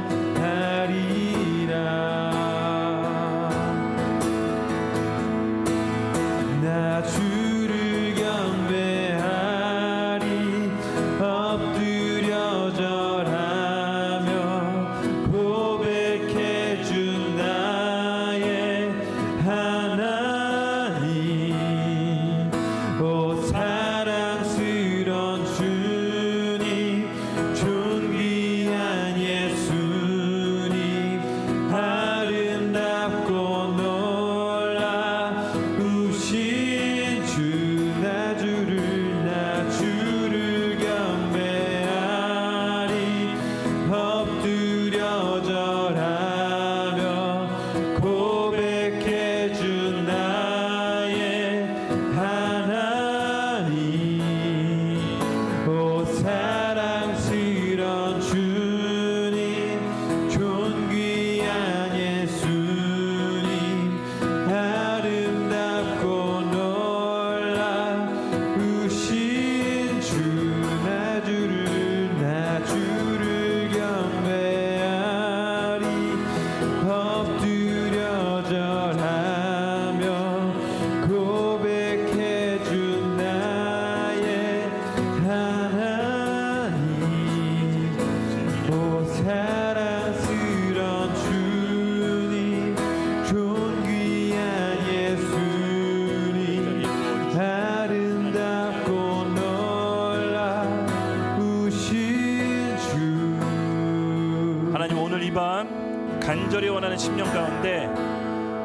간절히 원하는 10년 가운데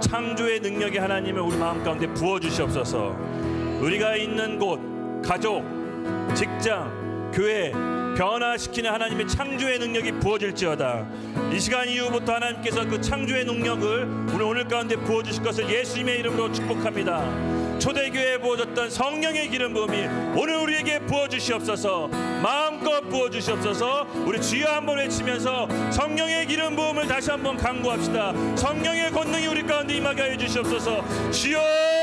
창조의 능력이 하나님을 우리 마음 가운데 부어주시옵소서. 우리가 있는 곳, 가족, 직장, 교회 변화시키는 하나님의 창조의 능력이 부어질지어다. 이 시간 이후부터 하나님께서 그 창조의 능력을 오늘 가운데 부어주실 것을 예수님의 이름으로 축복합니다. 초대교회에 부어졌던 성령의 기름 부음이 오늘 우리에게 부어주시옵소서. 마음껏 부어주시옵소서. 우리 주여 한번 외치면서 성령의 기름 부음을 다시 한번 간구합시다. 성령의 권능이 우리 가운데 임하게 하여 주시옵소서. 주여.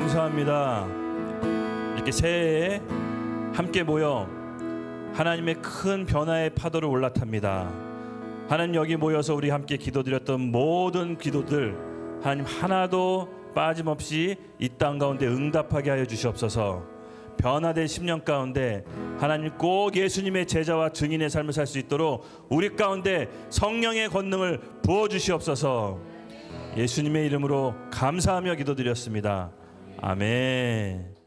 감사합니다. 이렇게 새해에 함께 모여 하나님의 큰 변화의 파도를 올라탑니다. 하나님, 여기 모여서 우리 함께 기도드렸던 모든 기도들 하나님 하나도 빠짐없이 이 땅 가운데 응답하게 하여 주시옵소서. 변화된 10년 가운데 하나님 꼭 예수님의 제자와 증인의 삶을 살 수 있도록 우리 가운데 성령의 권능을 부어주시옵소서. 예수님의 이름으로 감사하며 기도드렸습니다. 아멘.